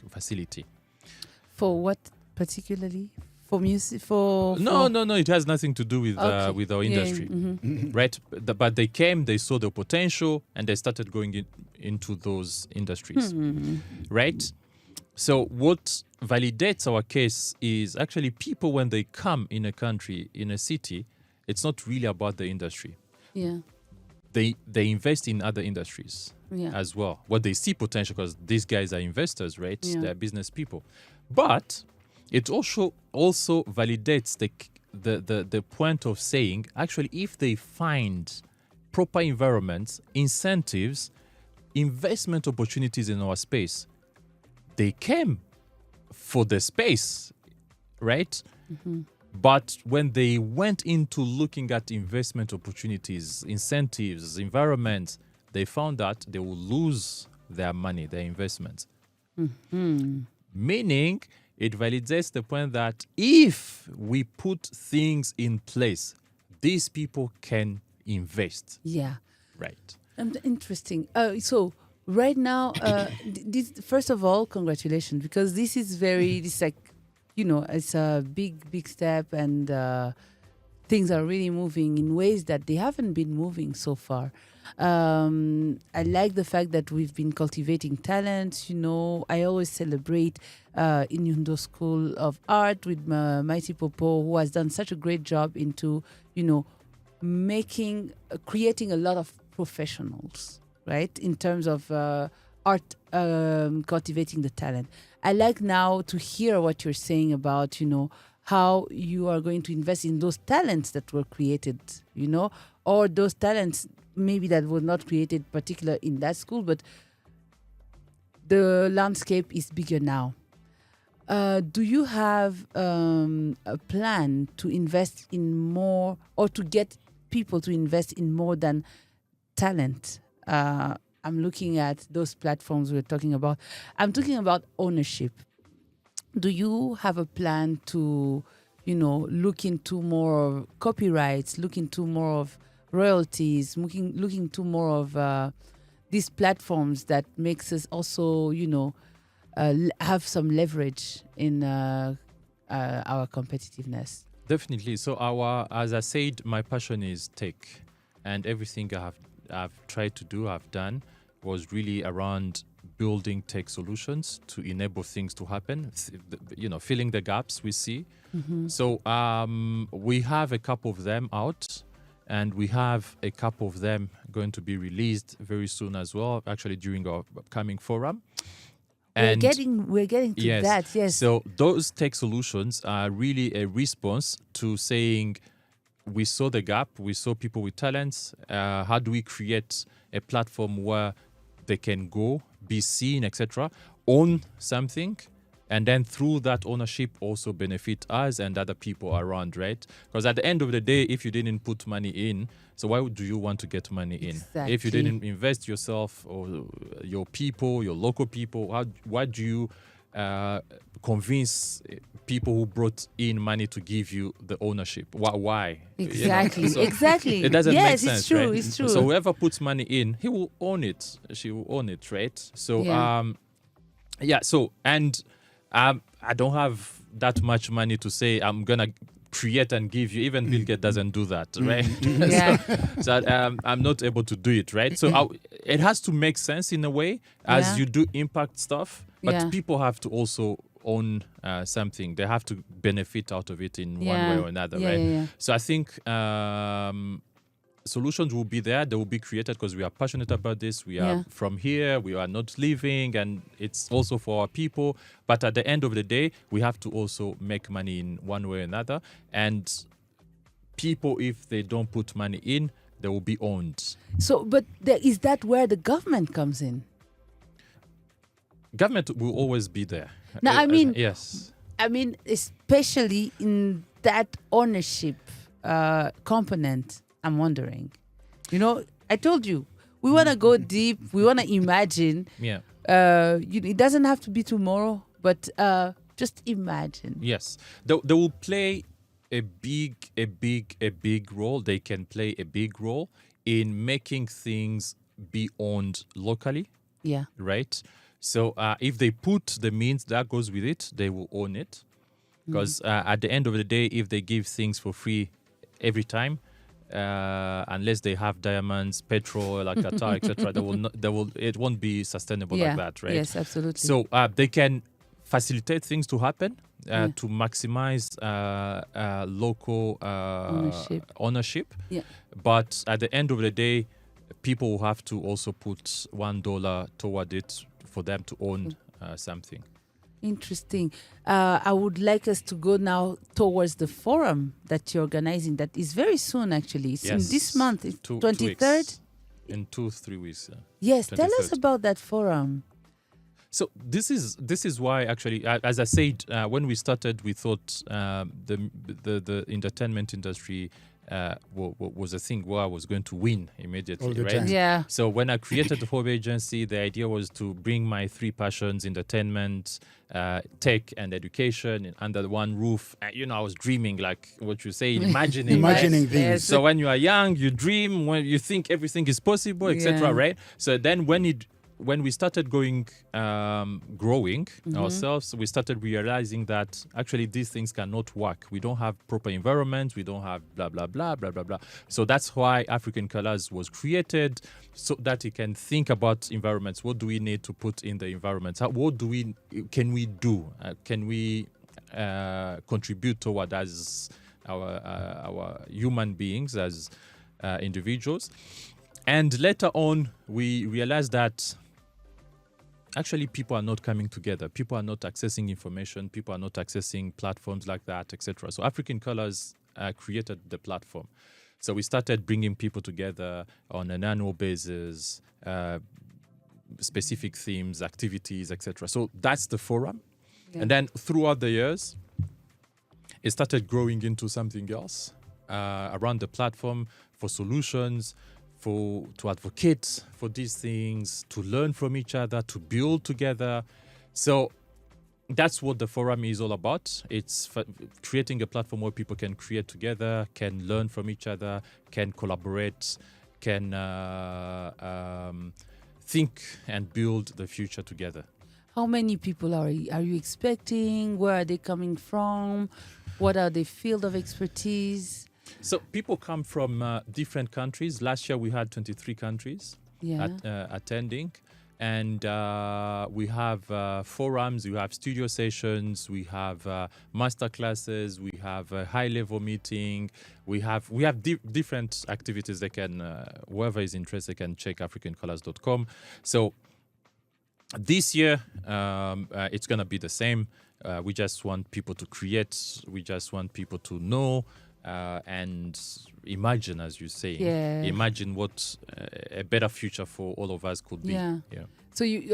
facility. For what particularly? For music? For No. It has nothing to do with with our industry, right? But they came, they saw the potential, and they started going into those industries, right? So what validates our case is actually people, when they come in a country, in a city, it's not really about the industry. Yeah. They invest in other industries as well. What they see potential, because these guys are investors, right? Yeah. They're business people. But it also validates the point of saying, actually, if they find proper environments, incentives, investment opportunities in our space, they came for the space, right? But when they went into looking at investment opportunities, incentives, environments, they found that they will lose their money, their investments. Meaning, it validates the point that if we put things in place, these people can invest. Yeah. Right. Interesting. So right now, this, first of all, congratulations, because this is like, it's a big step, and things are really moving in ways that they haven't been moving so far. I like the fact that we've been cultivating talent. I always celebrate Inyundo School of Art with Mighty Popo, who has done such a great job into, creating a lot of professionals, right? In terms of art, cultivating the talent. I like now to hear what you're saying about, how you are going to invest in those talents that were created, or those talents maybe that were not created particular in that school, but the landscape is bigger now. Do you have a plan to invest in more, or to get people to invest in more than talent? I'm looking at those platforms we're talking about. I'm talking about ownership. Do you have a plan to, look into more of copyrights, look into more of royalties, looking into more of these platforms that makes us also, have some leverage in our competitiveness? Definitely. So as I said, my passion is tech, and everything I've tried to do, I've done, was really around building tech solutions to enable things to happen, filling the gaps we see. So we have a couple of them out, and we have a couple of them going to be released very soon as well, actually during our upcoming forum. We're getting to that, yes. So those tech solutions are really a response to saying, we saw the gap, we saw people with talents. How do we create a platform where they can go, be seen, etc., own something, and then through that ownership also benefit us and other people around, right? Because at the end of the day, if you didn't put money in, so why do you want to get money in? Exactly. If you didn't invest yourself or your people, your local people, why do you convince people who brought in money to give you the ownership? Why? Exactly. So exactly. It doesn't make sense, it's true. right? It's true. So whoever puts money in, he will own it. She will own it, right? So So I don't have that much money to say I'm gonna create and give you. Even Bill Gates doesn't do that, right? So I'm not able to do it, right? So it has to make sense in a way as you do impact stuff, but people have to also own something. They have to benefit out of it in one way or another, Yeah, right? yeah, yeah. So I think solutions will be there. They will be created because we are passionate about this. We are from here. We are not leaving, and it's also for our people. But at the end of the day, we have to also make money in one way or another. And people, if they don't put money in, they will be owned. So, but is that where the government comes in? Government will always be there. No, I mean, yes. I mean, especially in that ownership component, I'm wondering. You know, I told you, we want to go deep. We want to imagine. Yeah. It doesn't have to be tomorrow, but just imagine. Yes. They will play a big role. They can play a big role in making things be owned locally. Yeah. Right? So if they put the means that goes with it, they will own it. Because at the end of the day, if they give things for free every time, unless they have diamonds, petrol, like Qatar, etc., it won't be sustainable like that, right? Yes, absolutely. So they can facilitate things to happen to maximize local ownership. Yeah. But at the end of the day, people will have to also put $1 toward it for them to own something. Interesting. I would like us to go now towards the forum that you're organizing. That is very soon, actually. It's in this month, 23rd. In 2-3 weeks. Yes, 23rd. Tell us about that forum. So this is why, actually, as I said, when we started, we thought the entertainment industry was a thing where I was going to win immediately, right? Time. Yeah. So when I created the whole agency, the idea was to bring my three passions: entertainment, tech, and education under one roof. I was dreaming, like what you say, imagining things. Yes. So when you are young, you dream. When you think everything is possible, etc. Right? So then when we started growing ourselves, we started realizing that actually these things cannot work. We don't have proper environment. We don't have blah, blah, blah, blah, blah, blah. So that's why African Colors was created, so that it can think about environments. What do we need to put in the environment? What can we do? Can we contribute toward as our human beings, as individuals? And later on, we realized that actually people are not coming together. People are not accessing information. People are not accessing platforms like that, etc. So African Colors created the platform. So we started bringing people together on an annual basis, specific themes, activities, etc. So that's the forum. Yeah. And then throughout the years, it started growing into something else around the platform for solutions, to advocate for these things, to learn from each other, to build together. So that's what the forum is all about. It's creating a platform where people can create together, can learn from each other, can collaborate, can think and build the future together. How many people are you expecting? Where are they coming from? What are their field of expertise? So people come from different countries. Last year we had 23 countries attending, and we have forums, we have studio sessions, we have master classes, we have a high-level meeting, we have different activities. They can whoever is interested can check africancolors.com. So this year it's gonna be the same. We just want people to create. We just want people to know. And imagine, as you say, imagine what a better future for all of us could be. Yeah. So you,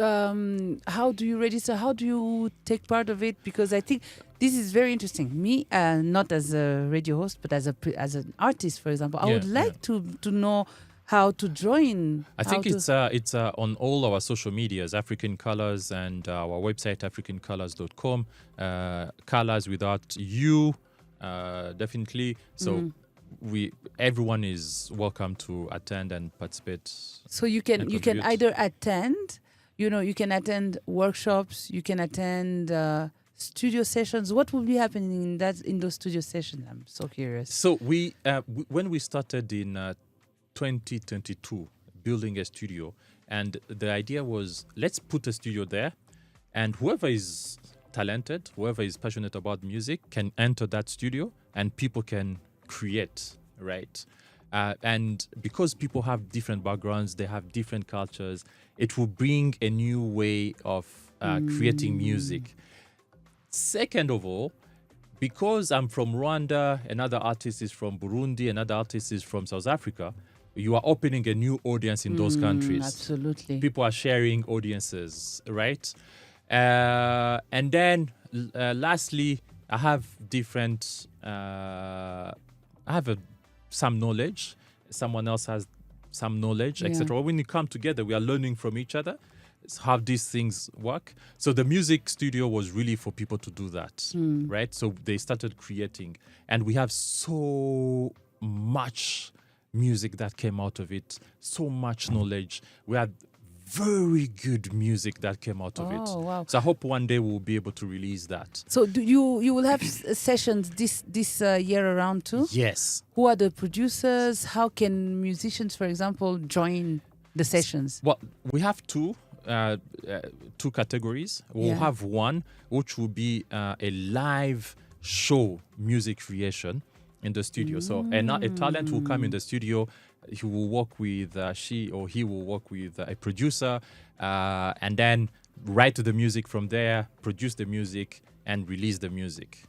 how do you register? How do you take part of it? Because I think this is very interesting. Me, not as a radio host, but as an artist, for example, I would like to know how to join. I think it's on all our social medias, African Colors, and our website, africancolors.com. Colors without U. Definitely. So everyone is welcome to attend and participate. So you can either attend, you can attend workshops, you can attend studio sessions. What will be happening in those studio sessions? I'm so curious. So we when we started in 2022 building a studio, and the idea was, let's put a studio there, and whoever is talented, whoever is passionate about music can enter that studio and people can create, right? And because people have different backgrounds, they have different cultures, it will bring a new way of creating music. Second of all, because I'm from Rwanda, another artist is from Burundi, another artist is from South Africa, you are opening a new audience in those countries. Absolutely. People are sharing audiences, right? And then lastly, I have different, some knowledge. Someone else has some knowledge, etc. When we come together, we are learning from each other. It's how these things work. So the music studio was really for people to do that, right? So they started creating, and we have so much music that came out of it, so much knowledge. We had very good music that came out of it. Wow. So I hope one day we'll be able to release that. So do you will have sessions this year around too? Yes. Who are the producers? How can musicians, for example, join the sessions? Well, we have two categories. We'll have one which will be a live show music creation in the studio. So a talent will come in the studio. He will work with he will work with a producer, and then write the music from there, produce the music, and release the music,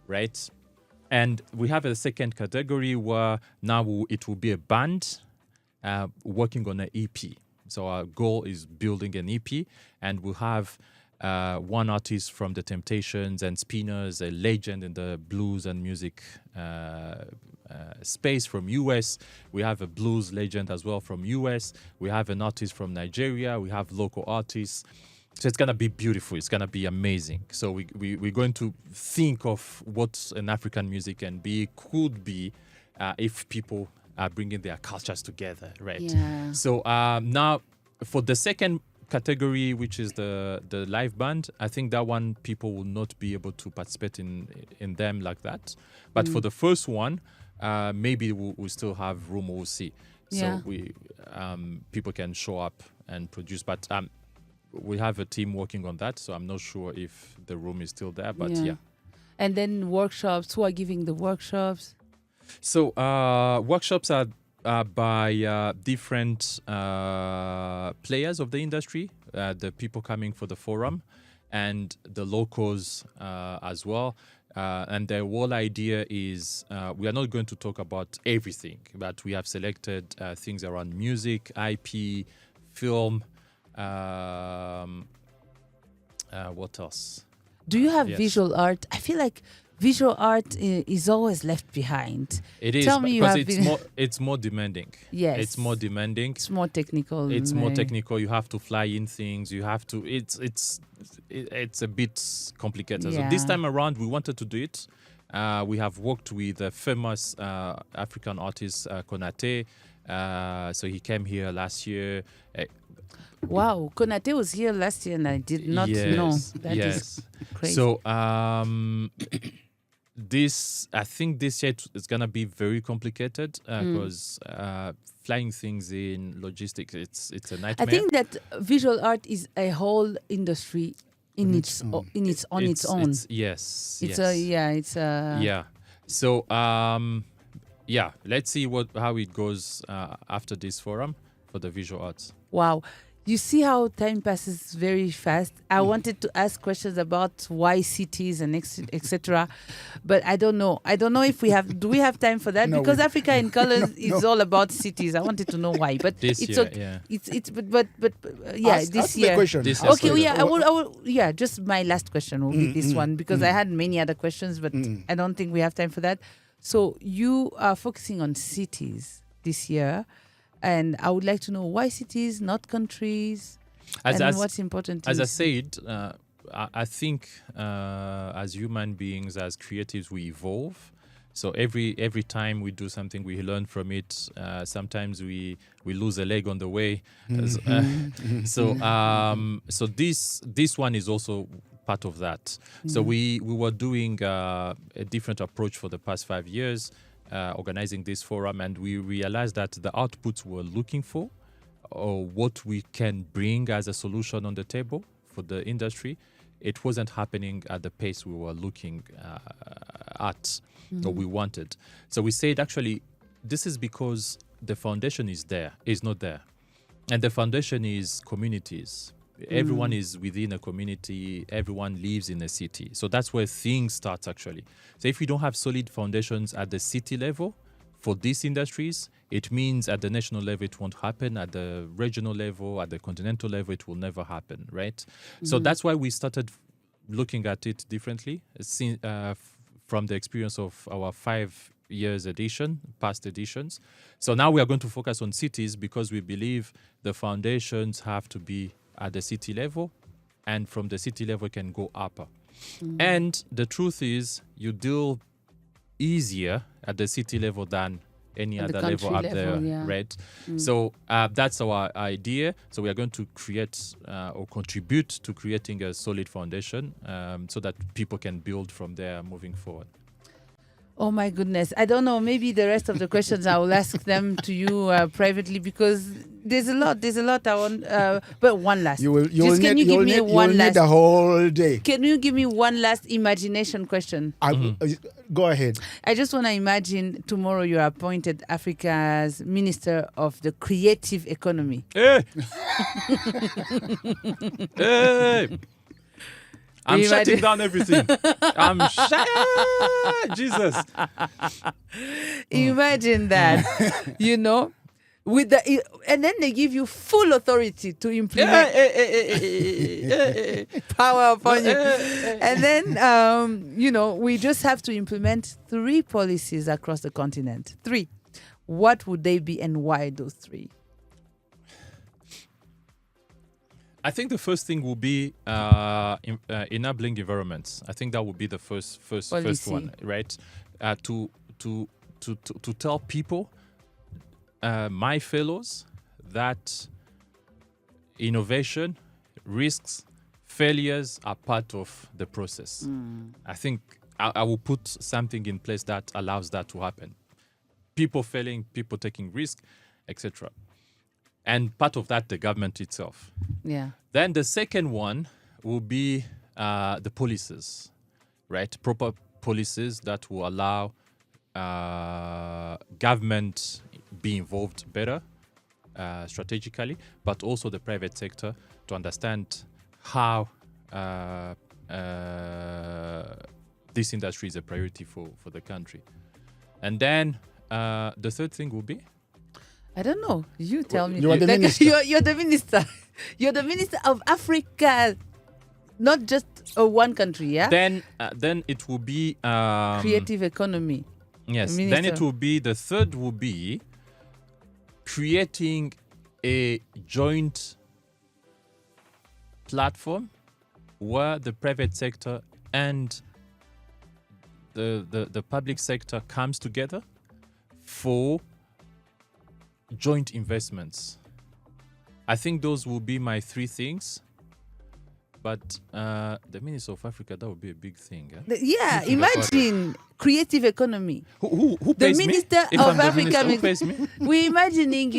right? And we have a second category where now it will be a band working on an EP. So our goal is building an EP, and we'll have one artist from the Temptations and Spinners, a legend in the blues and music space from US. We have a blues legend as well from US. We have an artist from Nigeria. We have local artists. So it's going to be beautiful. It's going to be amazing. So we're going to think of what an African music could be if people are bringing their cultures together, right? Yeah. So now for the second category, which is the live band, I think that one people will not be able to participate in them like that. But for the first one, maybe we'll still have room. We'll see. So people can show up and produce. But we have a team working on that, so I'm not sure if the room is still there. But yeah. And then workshops. Who are giving the workshops? So workshops are by different players of the industry, the people coming for the forum, and the locals as well. And the whole idea is we are not going to talk about everything, but we have selected things around music, IP, film. What else? Do you have Yes. visual art? I feel like visual art is always left behind. It is, Tell me you because have it's more demanding. Yes. It's more demanding. It's more technical. It's more maybe. technical. You have to fly in things. You have to. It's a bit complicated. So this Yeah. time around, we wanted to do it. We have worked with a famous African artist, Konate. So he came here last year. Wow, Konate was here last year and I did not know. That is crazy. So I think this year it's gonna be very complicated because flying things in, logistics, it's a nightmare. I think that visual art is a whole industry on its own. Yes. It's yes. a Yeah. So let's see how it goes after this forum for the visual arts. Wow. You see how time passes very fast. I wanted to ask questions about why cities and etc. But I don't know. I don't know if we have. Do we have time for that? No, because we- Africa in Colors is all about cities. I wanted to know why. But This it's year, okay. yeah. It's but yeah. Ask This the year. question. This Ask year. Okay, the well, yeah, question. I will, yeah, just my last question will be this one because I had many other questions, but I don't think we have time for that. So you are focusing on cities this year, and I would like to know why cities, not countries, and what's important to As you. I said, I think as human beings, as creatives, we evolve. So every time we do something, we learn from it. Sometimes we lose a leg on the way. So this one is also part of that. So we were doing a different approach for the past 5 years, organizing this forum, and we realized that the outputs we're looking for, or what we can bring as a solution on the table for the industry, it wasn't happening at the pace we were looking at or we wanted. So we said, actually, this is because the foundation is not there. And the foundation is communities. Everyone is within a community. Everyone lives in a city. So that's where things start, actually. So if we don't have solid foundations at the city level for these industries, it means at the national level it won't happen. At the regional level, at the continental level, it will never happen, right? So that's why we started looking at it differently from the experience of our 5 years past editions. So now we are going to focus on cities because we believe the foundations have to be at the city level, and from the city level can go up. And the truth is, you deal easier at the city level than any other level up there, right? So that's our idea. So we are going to create or contribute to creating a solid foundation so that people can build from there moving forward. Oh my goodness. I don't know. Maybe the rest of the questions I will ask them to you privately, because there's a lot I want. But one last. You'll Can you give me one last? Need the whole day. Can you give me one last imagination question? Go ahead. I just want to imagine tomorrow you are appointed Africa's Minister of the Creative Economy. Hey! Hey! I'm shutting down everything. Jesus. Imagine that, with and then they give you full authority to implement power upon you. And then, we just have to implement 3 policies across the continent. 3. What would they be and why those 3? I think the first thing will be enabling environments. I think that would be the first one, right? To tell people, my fellows, that innovation, risks, failures are part of the process. I think I will put something in place that allows that to happen. People failing, people taking risk, etc. And part of that, the government itself. Yeah. Then the second one will be the policies, right? Proper policies that will allow government be involved better strategically, but also the private sector to understand how this industry is a priority for the country. And then the third thing will be? I don't know. You tell me. You are the minister. You're the minister. You're the minister of Africa, not just one country. Yeah. Then it will be creative economy. Yes. Minister. Then it will be the third will be creating a joint platform where the private sector and the public sector comes together for joint investments. I think those will be my 3 things. But the Minister of Africa, that would be a big thing. Yeah, imagine creative economy. Who the pays Minister me? of Africa. Who pays me? We're imagining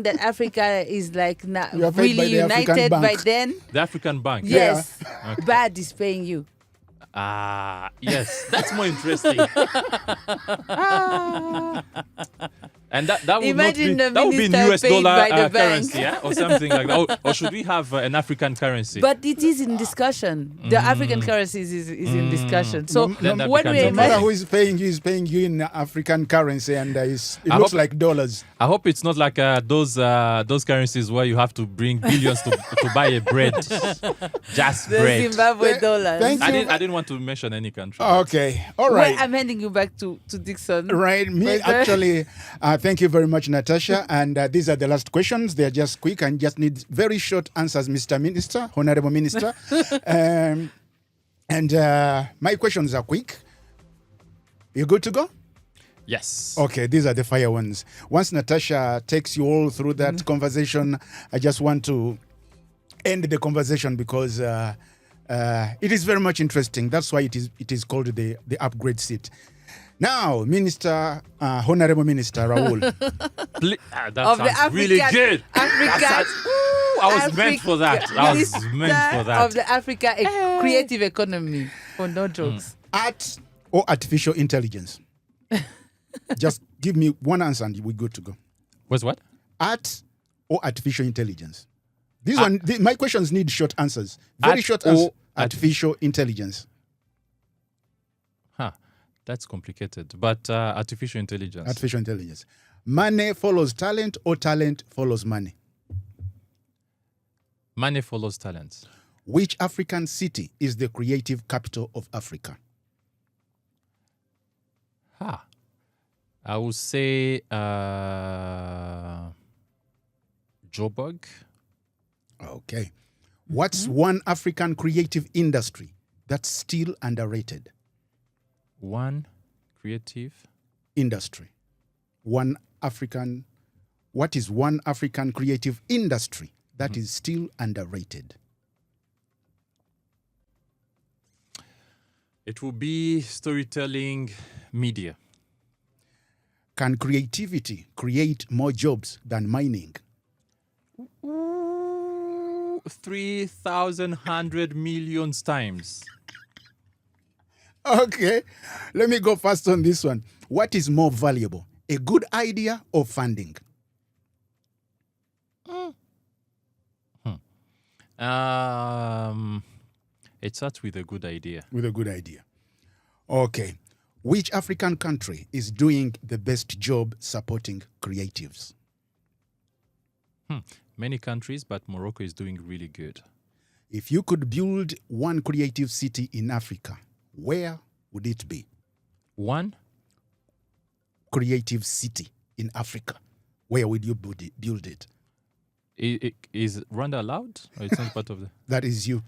that Africa is like You are paid really by the united African by Bank. then. The African Bank. Yes, Okay. Bad is paying you. Yes, that's more interesting. And that would Imagine not be, the that would be in minister US paid dollar by the bank. currency, yeah? Or something like that. Or should we have an African currency? But it is in discussion. The African currencies is in discussion. So Then that when becomes we a No matter imagine, who is paying you in African currency, and it I looks hope- like dollars. I hope it's not like those currencies where you have to bring billions to buy a bread. Just the bread. Zimbabwe dollars. Thank I you. didn't want to mention any country. Okay, all Well, right. I'm handing you back to Dixon. Right, me But, actually, thank you very much, Natasha. And these are the last questions. They're just quick and just need very short answers, Mr. Minister, Honorable Minister. My questions are quick. You good to go? Yes. Okay, these are the fire ones. Once Natasha takes you all through that conversation, I just want to end the conversation because it is very much interesting. That's why it is called the upgrade seat. Now, Honorable Minister Raoul. That Of the sounds really African- good. African, I was meant for that. I was Minister meant for that. of the Africa creative economy. For no jokes. Art or artificial intelligence? Just give me one answer and we're good to go. Was what? Art or artificial intelligence? My questions need short answers. Very Art short or answer. Artificial intelligence. That's complicated. But artificial intelligence. Artificial intelligence. Money follows talent or talent follows money? Money follows talent. Which African city is the creative capital of Africa? I would say Joburg. Okay. What's one African creative industry that's still underrated? One creative Industry. What is one African creative industry that is still underrated? It will be storytelling media. Can creativity create more jobs than mining? 3,100 million times. Okay, let me go fast on this one. What is more valuable, a good idea or funding? It starts with a good idea. With a good idea. Okay. Which African country is doing the best job supporting creatives? Many countries, but Morocco is doing really good. If you could build one creative city in Africa, where would it be? One, Creative city in Africa, where would you build it? is Rwanda allowed? Or it's not part of the... That is you.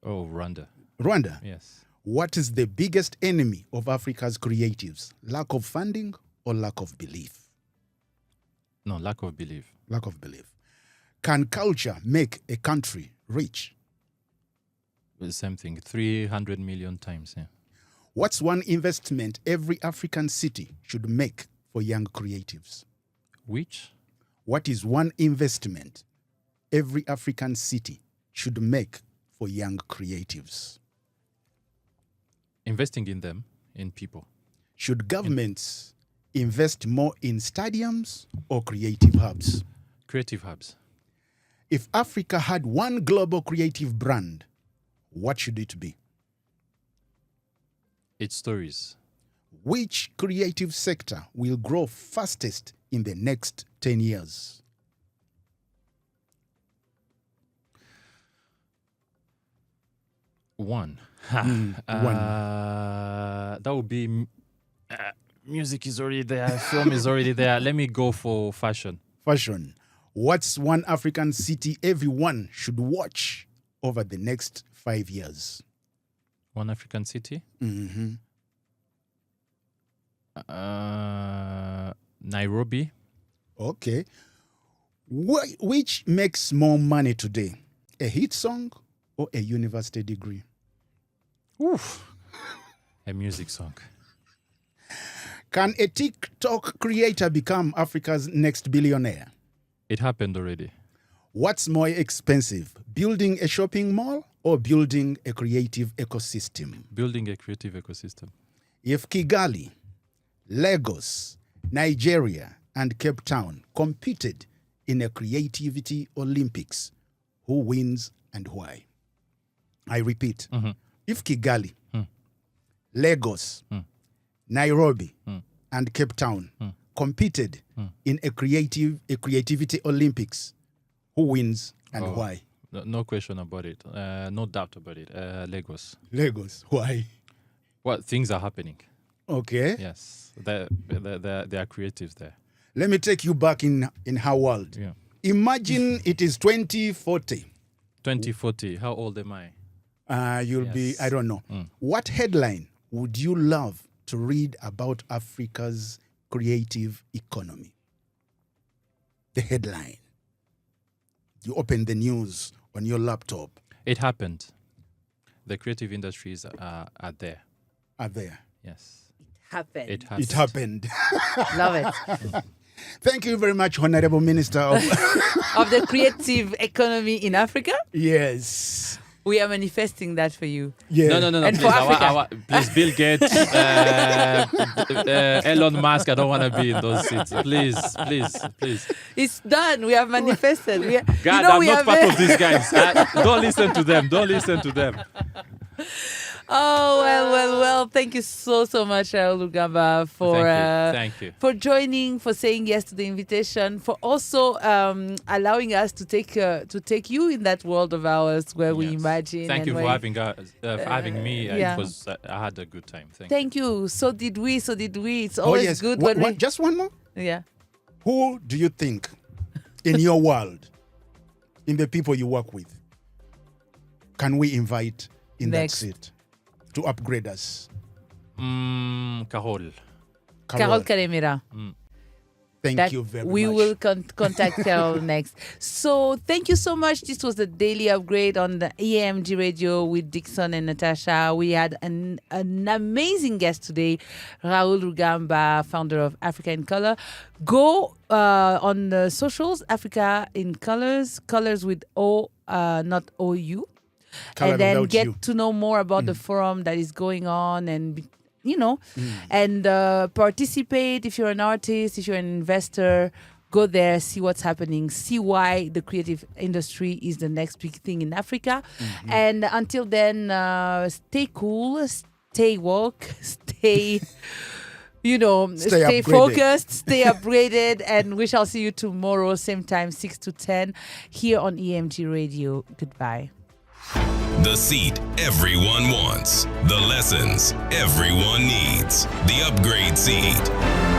Oh, Rwanda. Rwanda. Yes. What is the biggest enemy of Africa's creatives? Lack of funding or lack of belief? No, lack of belief. Lack of belief. Can culture make a country rich? The same thing. 300 million times. Yeah. What's one investment every African city should make for young creatives? Which? What is one investment every African city should make for young creatives? Investing in them, in people. Should governments invest more in stadiums or creative hubs? Creative hubs. If Africa had one global creative brand, what should it be? It's stories. Which creative sector will grow fastest in the next 10 years? One. One. That would be... music is already there. Film is already there. Let me go for fashion. Fashion. What's one African city everyone should watch over the next 5 years? One African city? Mm-hmm. Nairobi. Okay. Which makes more money today? A hit song or a university degree? Oof. A music song. Can a TikTok creator become Africa's next billionaire? It happened already. What's more expensive, building a shopping mall or building a creative ecosystem? Building a creative ecosystem. If Kigali, Lagos, Nigeria, and Cape Town competed in a creativity Olympics, who wins and why? I repeat, if Kigali, Lagos, Nairobi, and Cape Town competed in a creativity Olympics, who wins and why? No question about it. No doubt about it. Lagos. Lagos, why? Well, things are happening. Okay. Yes. There are creatives there. Let me take you back in our world. Yeah. Imagine it is 2040. 2040. How old am I? You'll be, I don't know. What headline would you love to read about Africa's creative economy? The headline. You open the news on your laptop. It happened. The creative industries are there. Are there. Yes. It happened. It has. It happened. Love it. Thank you very much, Honorable Minister of Of the creative economy in Africa, Yes. we are manifesting that for you. Yeah. No. And Please, for Africa. please, Bill Gates, Elon Musk. I don't want to be in those seats. Please. It's done. We have manifested. We are, God, you know, I'm we not have part of these guys. Don't listen to them. Don't listen to them. Oh, well. Thank you so much, Raoul Rugamba, for Thank you. for joining, for saying yes to the invitation, for also allowing us to take you in that world of ours where we Yes. imagine. Thank and you for where- having me. yeah. I had a good time. Thank you. Thank you. So did we. It's always good when we. Just one more. Yeah. Who do you think in your world, in the people you work with, can we invite in Next. that seat to upgrade us? Carol. Carol Karemera. Thank That you very we much. will contact Carol next. So thank you so much. This was the Daily Upgrade on the EAMG Radio with Dixon and Natasha. We had an amazing guest today, Raoul Rugamba, founder of Africa in Color. Go on the socials, Africa in Colors with O, not OU. Color And then without get you. to know more about the forum that is going on and and participate. If you're an artist, if you're an investor, go there, see what's happening, see why the creative industry is the next big thing in Africa. And until then, stay cool, stay woke, stay Stay upgraded. focused, stay upgraded, and we shall see you tomorrow, same time, 6 to 10, here on EMG Radio. Goodbye. The seat everyone wants. The lessons everyone needs. The upgrade seat.